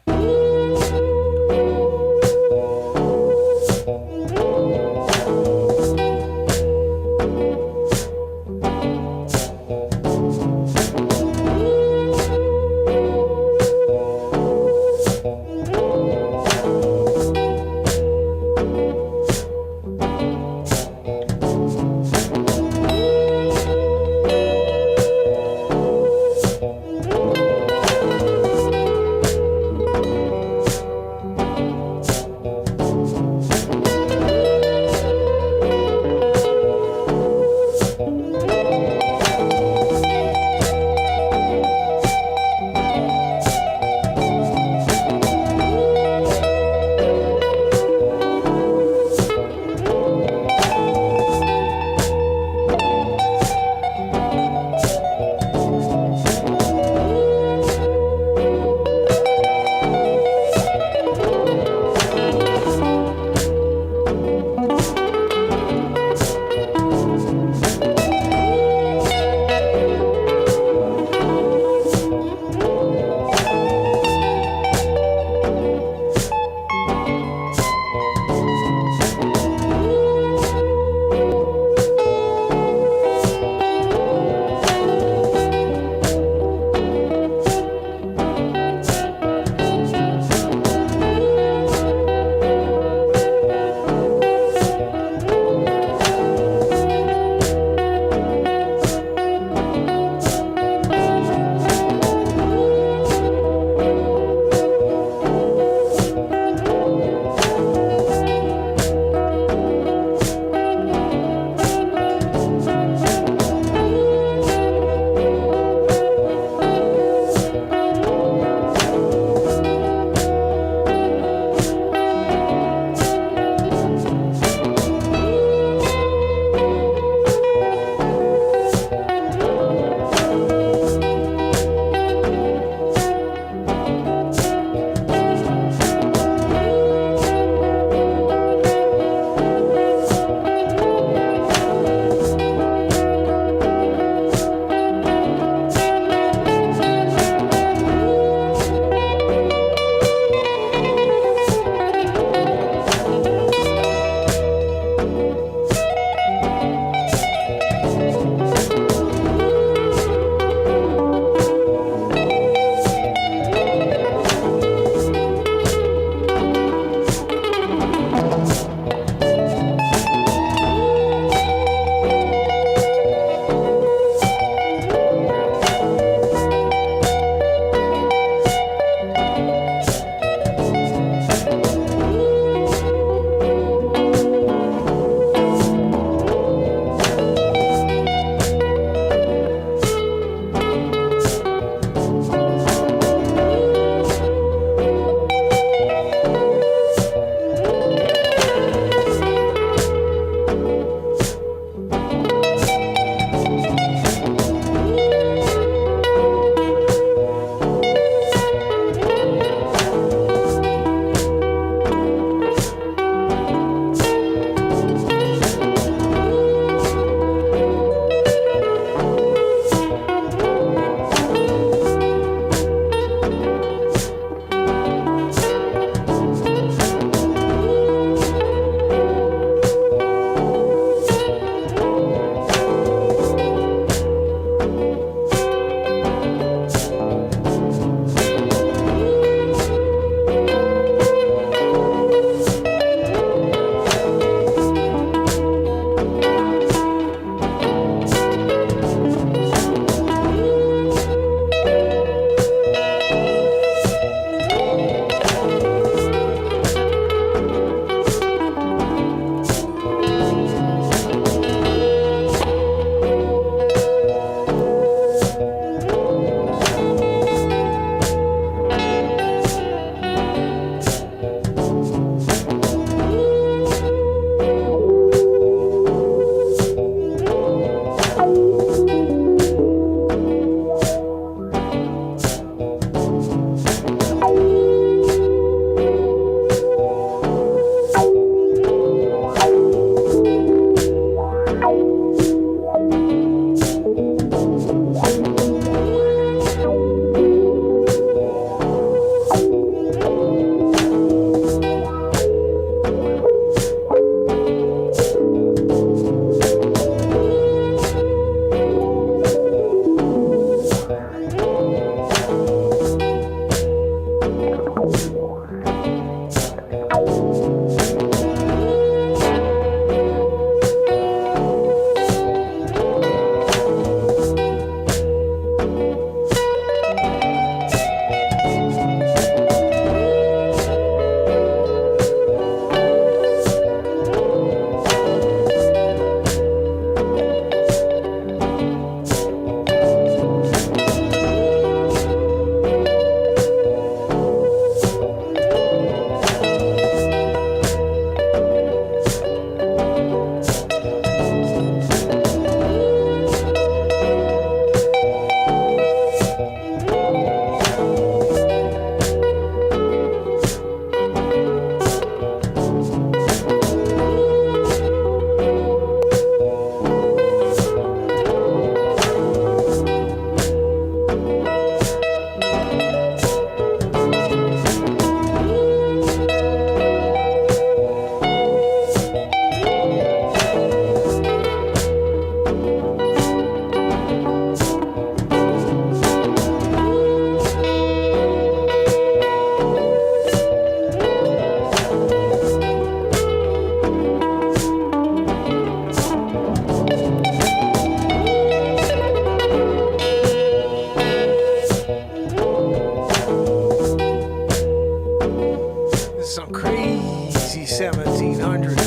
This is some crazy 1700.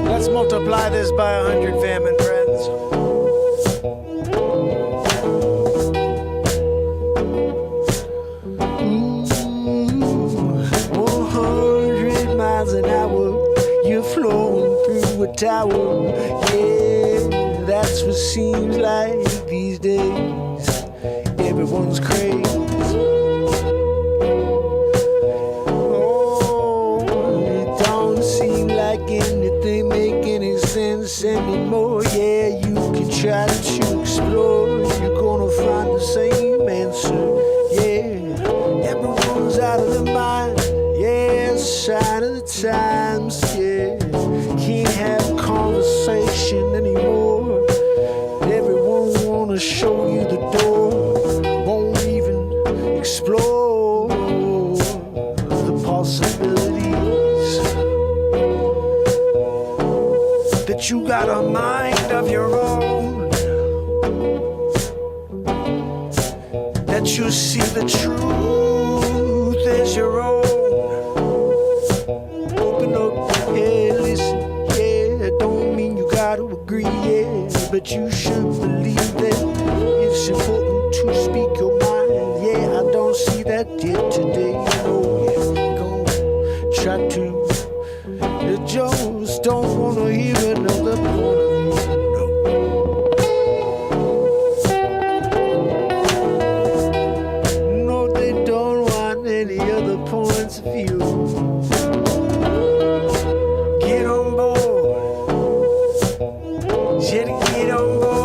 Let's multiply this by 100, fam and friends. 100 miles an hour, you're flowing through a tower. Yeah, that's what seems like these days. Everyone's crazy. Oh, it don't seem like anything make any sense anymore. Yeah, you can try to explore, you're gonna find the same answer. Yeah, everyone's out of their mind. Yeah, sign of the times. Yeah, can't have conversation anymore. Everyone wanna show you the door, won't even explore the possibilities. That you got a mind of your own, that you see the truth as your own. Open up, yeah, listen, yeah, don't mean you gotta agree, yeah, but you should believe that it's important to speak your mind. Yeah, I don't see that yet today, no, yeah, gon' try to. The Joes don't wanna hear another point of view, no. No, they don't want any other points of view. Get on board. Get on board.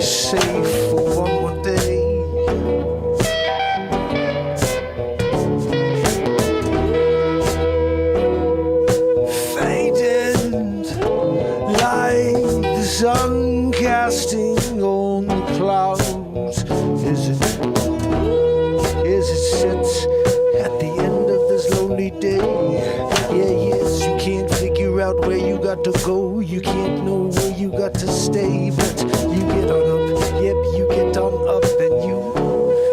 safe for one more day. Fading like the sun casting on the clouds as it sits at the end of this lonely day. Yeah, yes, you can't figure out where you got to go, you can't know where you got to stay, but you get on up, yep, you get on up and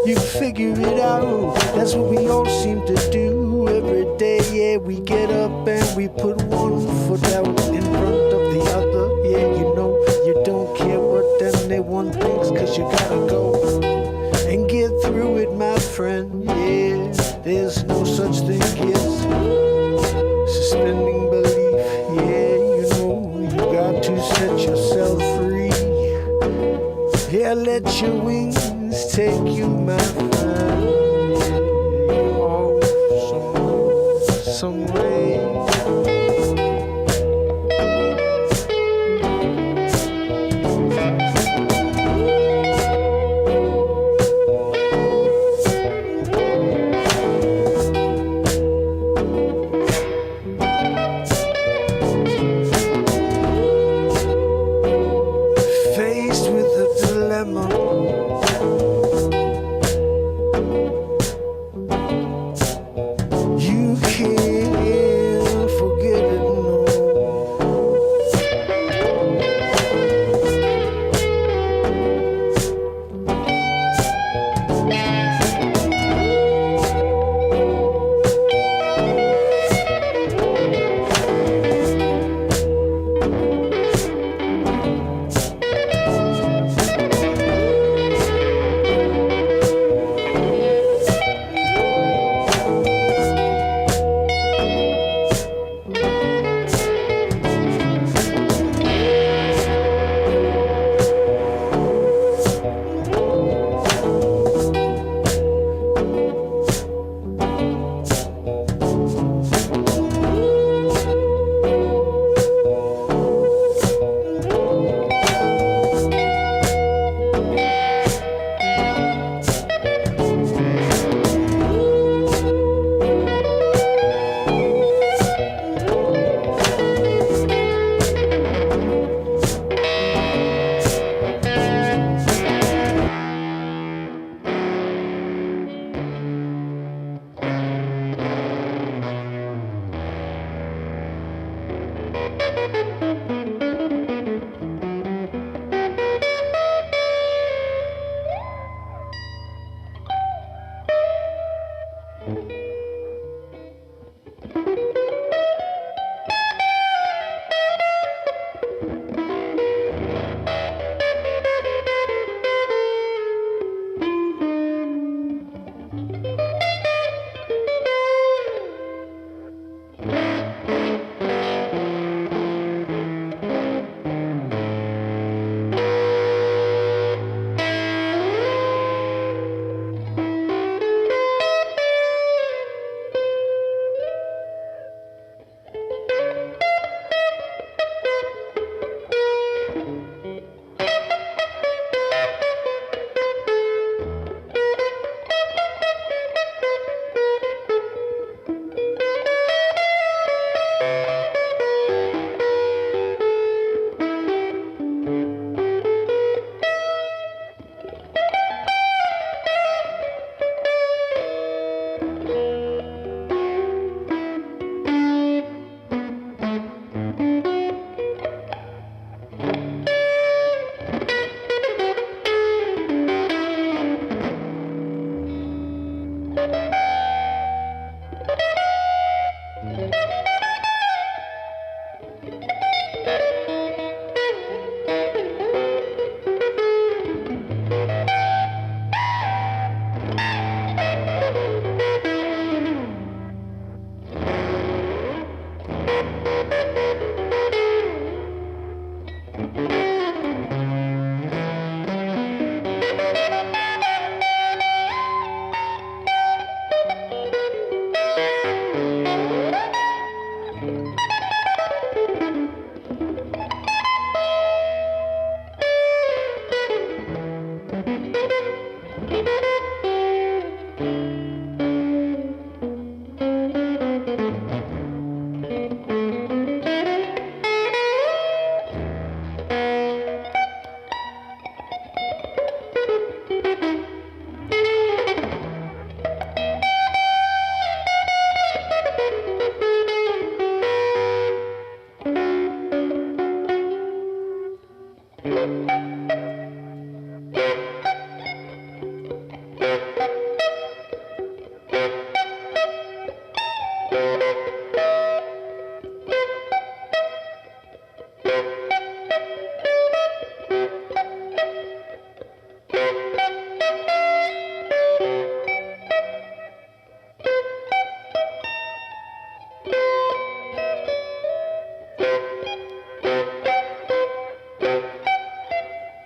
you figure it out. That's what we all seem to do every day. Yeah, we get up and we put one foot out in front of the other. Yeah, you know, you don't care what anyone thinks, cause you gotta go and get through it, my friend. Yeah, there's no such thing as suspending belief. Yeah, you know, you got to set yourself free. Yeah, let your wings take you, my friend. Yeah, off some way. Faced with a dilemma, you can't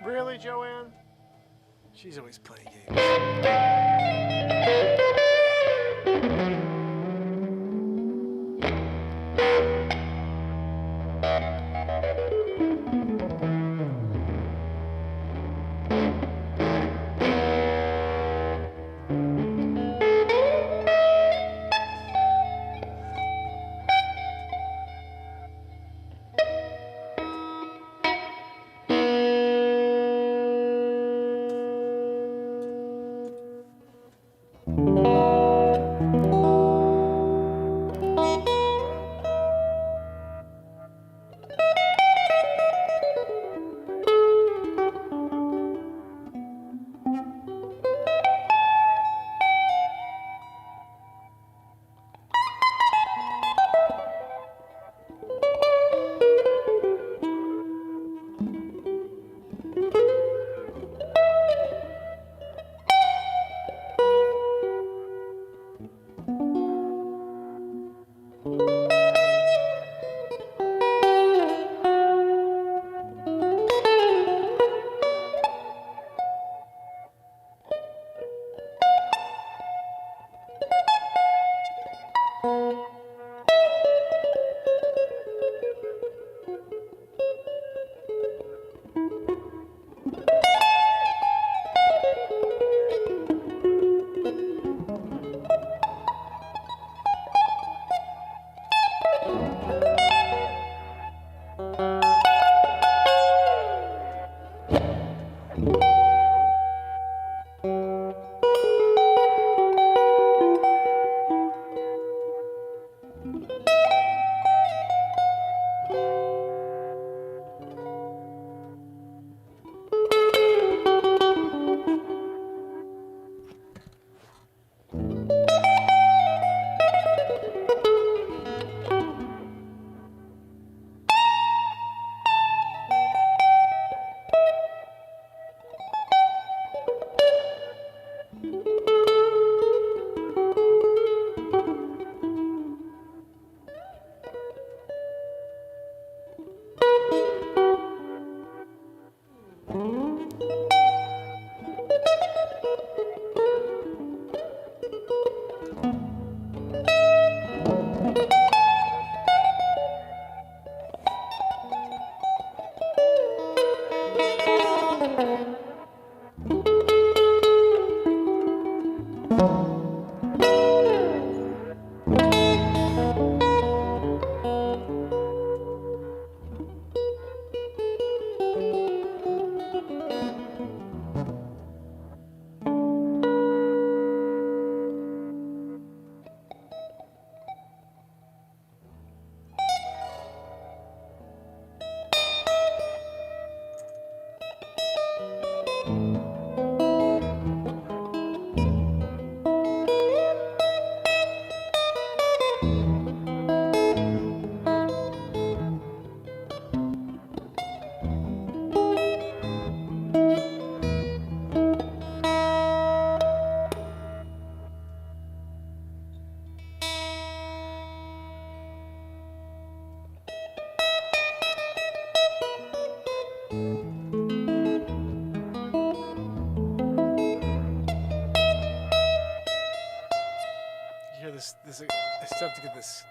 Really, Joanne? She's always playing games. You hear this? I still have to get this.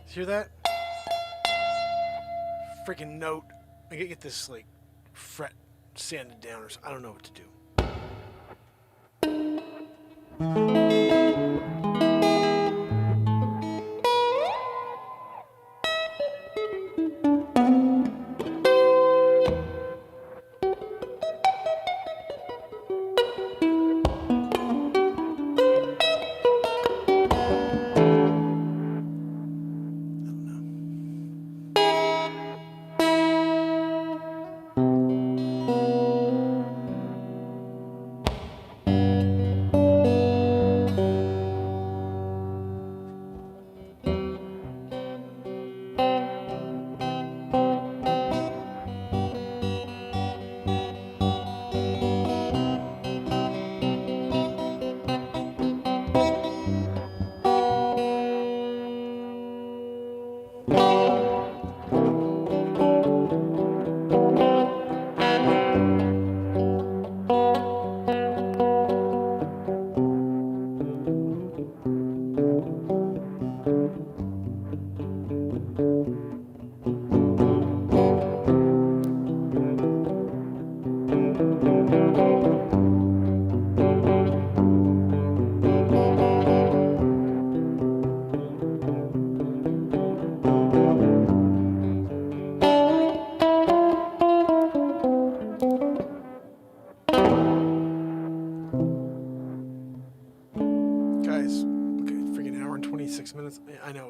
Hear that? Freaking note. I gotta get this like fret sanded down or something. I don't know what to do.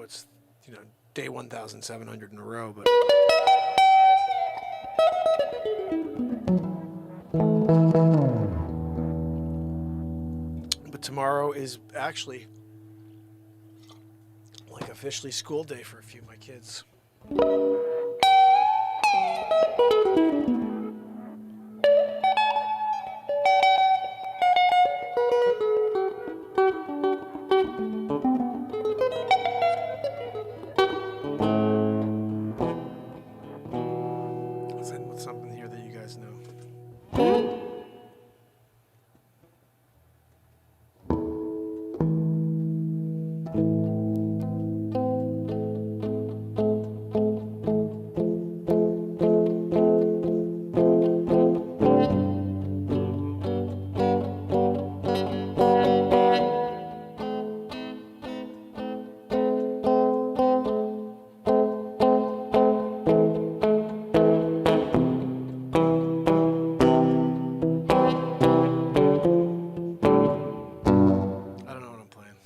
it's, day 1,700 in a row, but tomorrow is actually like officially school day for a few of my kids. Let's end with something here that you guys know. I don't know what I'm playing.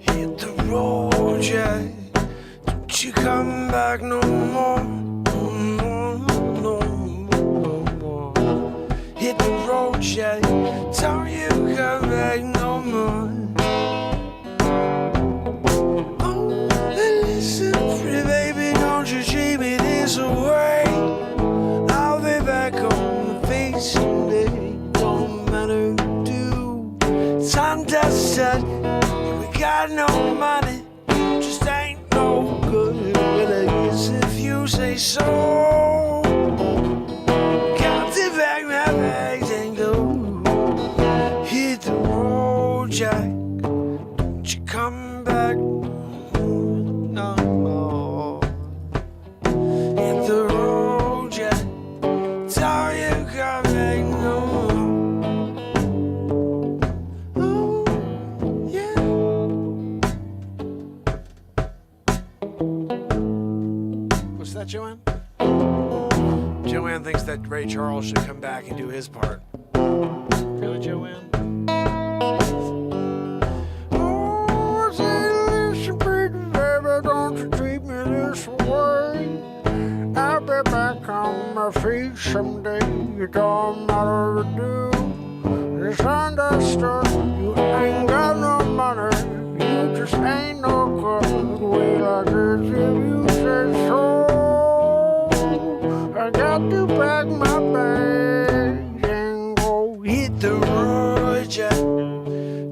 Hit the road, Jack. Don't you come back no more. No more, no more, no more. Hit the road, Jack. Don't you come back no more. Oh, listen, pretty baby, don't you treat me this way. I'll be back on the face someday. Don't matter what you do. Time does that. We got no money, just ain't no good. Well, I guess if you say so. Got to pack my bags and go. Hit the road, Jack. Don't you come back no more. Hit the road, Jack. Don't you come back no more. Oh, yeah. What's that, Joanne? Joanne thinks that Ray Charles should come back and do his part. Really, Joanne? Oh, say, listen, pretty baby, don't you treat me this way. I'll be back on my feet someday. It don't matter what you do. It's understood. You ain't got no money. You just ain't no good. Well, I guess if you say so. I got to pack my bags and go. Hit the road, Jack.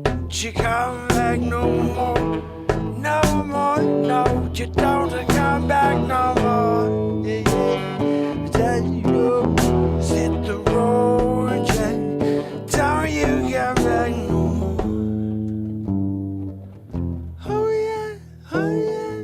Don't you come back no more. No more, no. You don't come back no more. Yeah, yeah. Tell you, hit the road, Jack. Don't you come back no more. Oh yeah, oh yeah.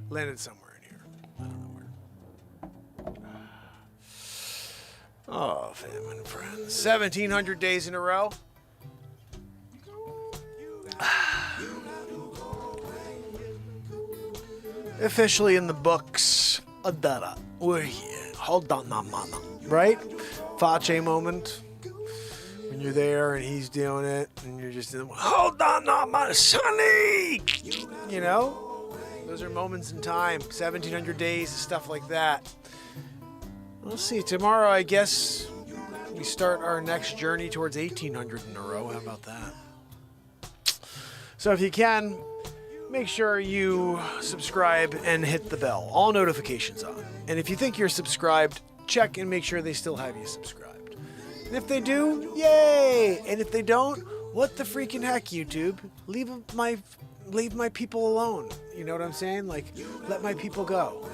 Landed somewhere in here. I don't know where. Oh, family and friends. 1,700 days in a row. Officially in the books. Adara. We're here. Hold on, mama. Right? Face moment. When you're there and he's doing it, and you're just in the, hold on, mama, Sonny! You know? Those are moments in time. 1,700 days, stuff like that. We'll see. Tomorrow, I guess, we start our next journey towards 1,800 in a row. How about that? So if you can, make sure you subscribe and hit the bell. All notifications on. And if you think you're subscribed, check and make sure they still have you subscribed. And if they do, yay! And if they don't, what the freaking heck, YouTube? Leave my people alone. You know what I'm saying? Like, let my people go.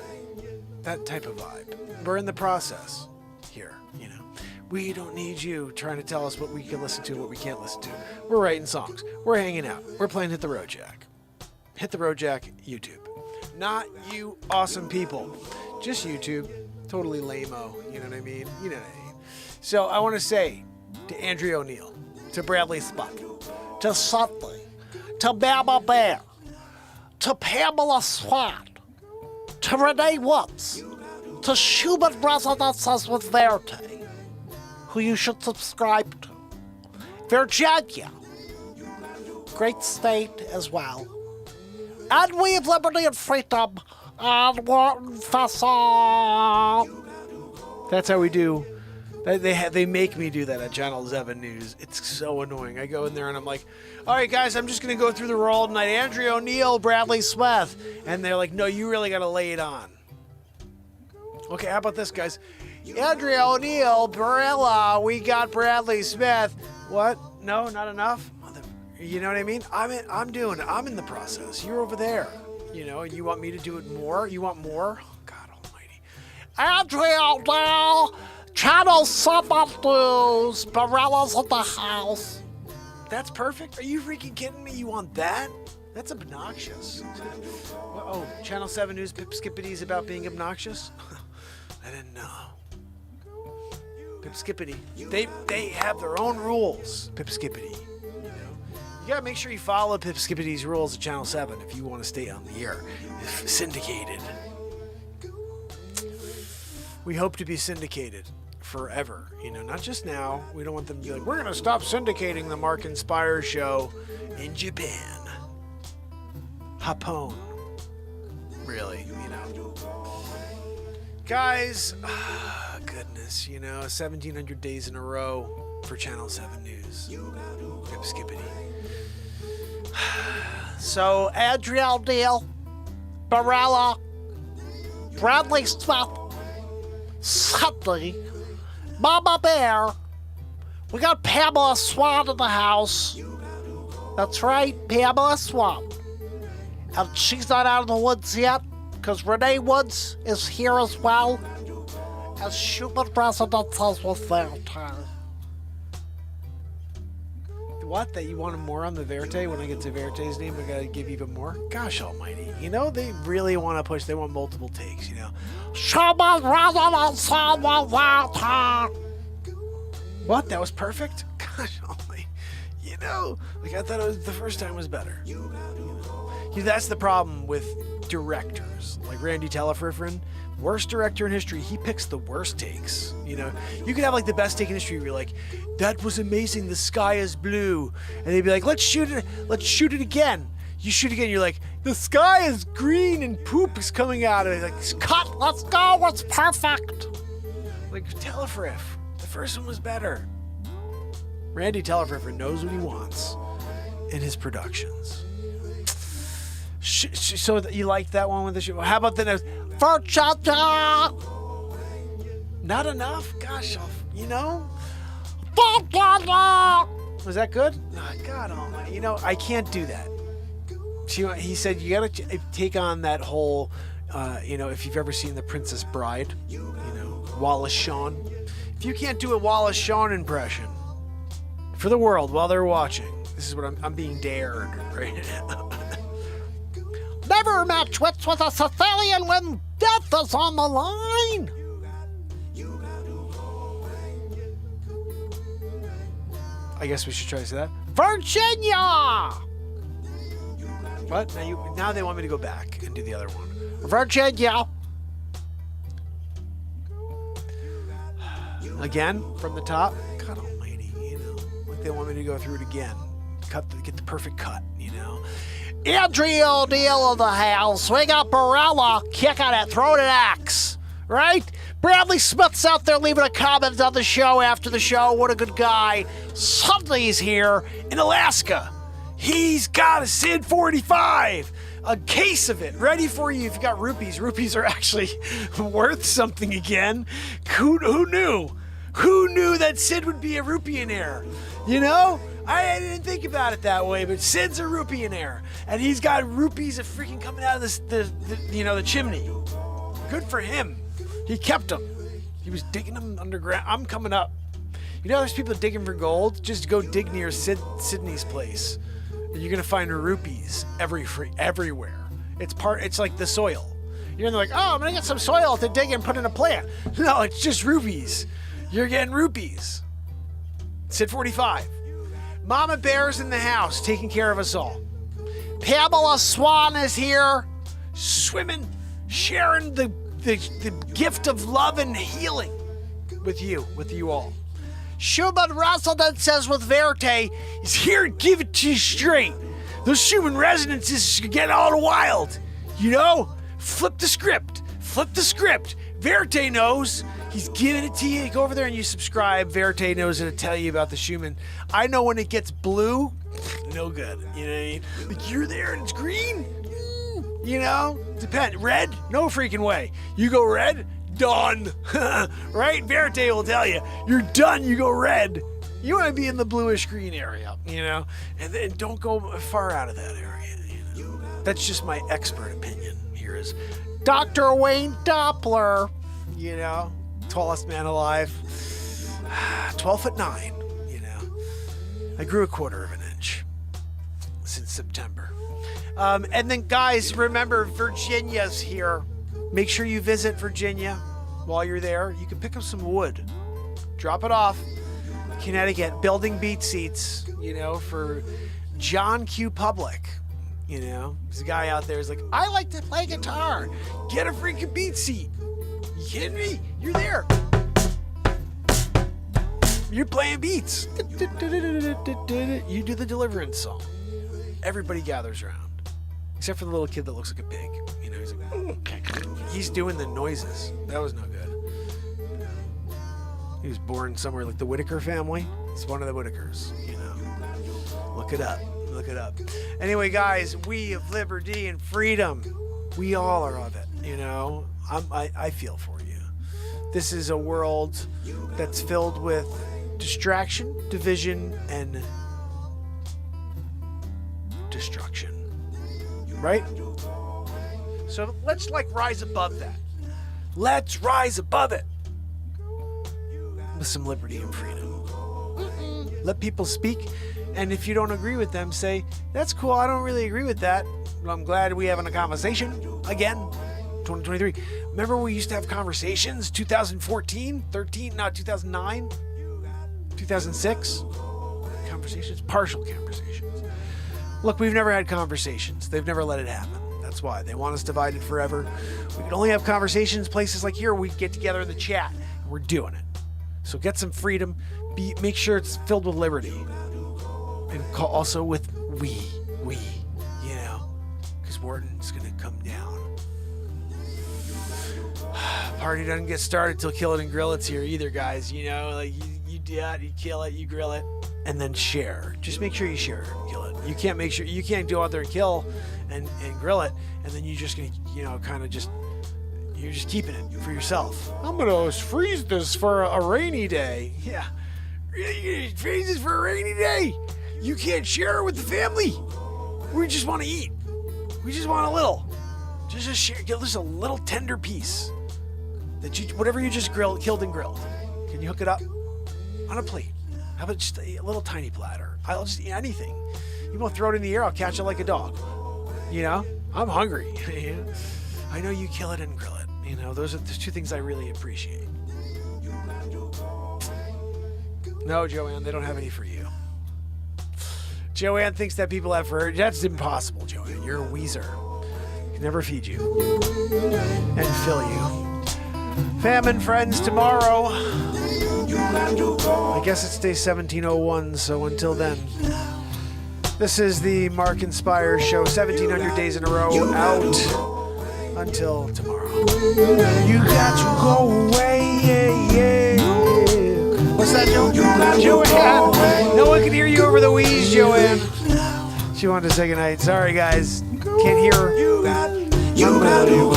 That type of vibe. We're in the process here, you know. We don't need you trying to tell us what we can listen to and what we can't listen to. We're writing songs. We're hanging out. We're playing Hit the Road Jack. Hit the Road Jack, YouTube. Not you awesome people. Just YouTube. Totally lame-o. You know what I mean? You know what I mean. So I want to say to Andrea O'Neill, to Bradley Spuck, to Sutley, to Bama Bear, to Pamela Swan, to Renee Woods, to Schubert Residences with Verte, who you should subscribe to. Virginia, great state as well. And we have liberty and freedom and Wharton Fessel. That's how we do. They make me do that at Channel 7 News. It's so annoying. I go in there and I'm like, all right, guys, I'm just going to go through the roll tonight. Andrea O'Neill, Bradley Smith. And they're like, no, you really got to lay it on. Okay, how about this, guys? Andrea O'Neill, Barilla, we got Bradley Smith. What? No, not enough? You know what I mean? I'm in the process. You're over there. You know, you want me to do it more? You want more? Oh, God almighty. Andrea O'Neill, Channel 7 News, Barilla's in the house. That's perfect? Are you freaking kidding me? You want that? That's obnoxious. Oh, Channel 7 News Pip Skippity's about being obnoxious? I didn't know. Pip Skippity. They have their own rules, Pip Skippity. You gotta make sure you follow Pip Skippity's rules at Channel 7 if you want to stay on the air. Syndicated. We hope to be syndicated forever. You know, not just now. We don't want them to be like, we're gonna stop syndicating the Mark Inspire show in Japan. Japón. Really, you know. Guys, goodness, you know, 1,700 days in a row for Channel 7 News. Pip Skippity. So, Andrea O'Neill, Barella, Bradley Smith, Sudley, Mama Bear, we got Pamela Swan in the house. That's right, Pamela Swan. And she's not out of the woods yet, because Renee Woods is here as well, as Schubert Residences with Verte. What? That you wanted more on the Verte? When I get to Verte's name, I gotta give even more? Gosh almighty. You know, they really want to push, they want multiple takes, you know. Schubert Residences with Verte. What? That was perfect? Gosh almighty. You know, like I thought it was, the first time was better. You know, that's the problem with directors. Like Randy Telefriffrin, worst director in history, he picks the worst takes. You know, you could have like the best take in history where you're like, that was amazing, the sky is blue. And they'd be like, let's shoot it again. You shoot again, you're like, the sky is green and poop is coming out of it. Like, cut, let's go, it's perfect. Like, Telefriff, the first one was better. Randy Telefriffrin knows what he wants in his productions. So you like that one with the show? How about the next? Virginia! Not enough? Gosh, you know? Was that good? Oh, God almighty. You know, I can't do that. He said, you got to take on that whole, you know, if you've ever seen The Princess Bride, you know, Wallace Shawn. If you can't do a Wallace Shawn impression, for the world while they're watching. This is what I'm being dared right now. Never match wits with a Sicilian when death is on the line. I guess we should try to say that. Virginia! What? Now they want me to go back and do the other one. Virginia. Again, from the top. God almighty, like they want me to go through it again. Get the perfect cut, Andrea O'Neil of the house. Swing up Barella. Kick on it. Throw it at X. Right? Bradley Smith's out there leaving a comment on the show after the show. What a good guy. Suddenly he's here in Alaska. He's got a Sid 45. A case of it, ready for you if you got rupees. Rupees are actually worth something again. Who knew? Who knew that Sid would be a rupionaire? I didn't think about it that way, but Sid's a rupionaire, and he's got rupees freaking coming out of the chimney. Good for him. He kept them. He was digging them underground. I'm coming up. There's people digging for gold. Just go dig near Sydney's place. And you're gonna find rupees everywhere. It's like the soil. You're like, oh, I'm gonna get some soil to dig and put in a plant. No, it's just rupees. You're getting rupees. Sid 45. Mama Bear's in the house, taking care of us all. Pamela Swan is here. Swimming, sharing the gift of love and healing with you all. Schumann Resonances with Verte is here to give it to you straight. Those Schumann Resonances get all wild. Flip the script. Verte knows. He's giving it to you. Go over there and you subscribe. Verte knows how to tell you about the Schumann. I know when it gets blue, no good. You know what I mean? Like you're there and it's green. Depend. Red? No freaking way. You go red, done. Right? Verte will tell you. You're done. You go red. You want to be in the bluish green area, and then don't go far out of that area. That's just my expert opinion. Here is Dr. Wayne Doppler. Tallest man alive. 12'9". I grew 1/4 of an inch since September. And then, guys, remember, Virginia's here. Make sure you visit Virginia while you're there. You can pick up some wood. Drop it off. Connecticut. Building BeatSeats, for John Q. Public. There's a guy out there who's like, I like to play guitar. Get a freaking BeatSeat. You kidding me? You're there. You're playing beats. You do the Deliverance song. Everybody gathers around. Except for the little kid that looks like a pig. He's like, he's doing the noises. That was no good. He was born somewhere like the Whitaker family. It's one of the Whitakers, Look it up. Anyway, guys, we of liberty and freedom. We all are of it, I feel for you. This is a world that's filled with distraction, division, and destruction. Right? So let's rise above that. Let's rise above it with some liberty and freedom. Let people speak, and if you don't agree with them, say, that's cool, I don't really agree with that, but I'm glad we're having a conversation again. 2023. Remember we used to have conversations 2014, 13, not 2009, 2006? Conversations, partial conversations. Look, we've never had conversations. They've never let it happen. That's why. They want us divided forever. We can only have conversations places like here where we get together in the chat, and we're doing it. So get some freedom. Make sure it's filled with liberty. And also with we, because Wharton's going to come down. Party doesn't get started till Kill It and Grill It's here either, guys. You do that, you kill it, you grill it, and then share. Just make sure you share it and kill it. You can't go out there and kill and grill it, and then you're just gonna, you're just keeping it for yourself. I'm gonna freeze this for a rainy day. Yeah, you freeze this for a rainy day. You can't share it with the family. We just want to eat. We just want a little. Just share. Get just a little tender piece. Whatever you just killed and grilled. Can you hook it up on a plate? How about just a little tiny platter? I'll just eat anything. You won't throw it in the air, I'll catch it like a dog. You know? I'm hungry. I know you kill it and grill it. You know, those are the two things I really appreciate. No, Joanne, they don't have any for you. Joanne thinks that people have for her. That's impossible, Joanne. You're a Weezer. Can never feed you and fill you. Famine friends, tomorrow. I guess it's day 1701, so until then. This is the Mark Inspires Show, 1700 days in a row, out until tomorrow. You got to go away, yeah, yeah. What's that, Joanne? No one can hear you over the wheeze, Joanne. She wanted to say goodnight. Sorry, guys. Can't hear her. You got to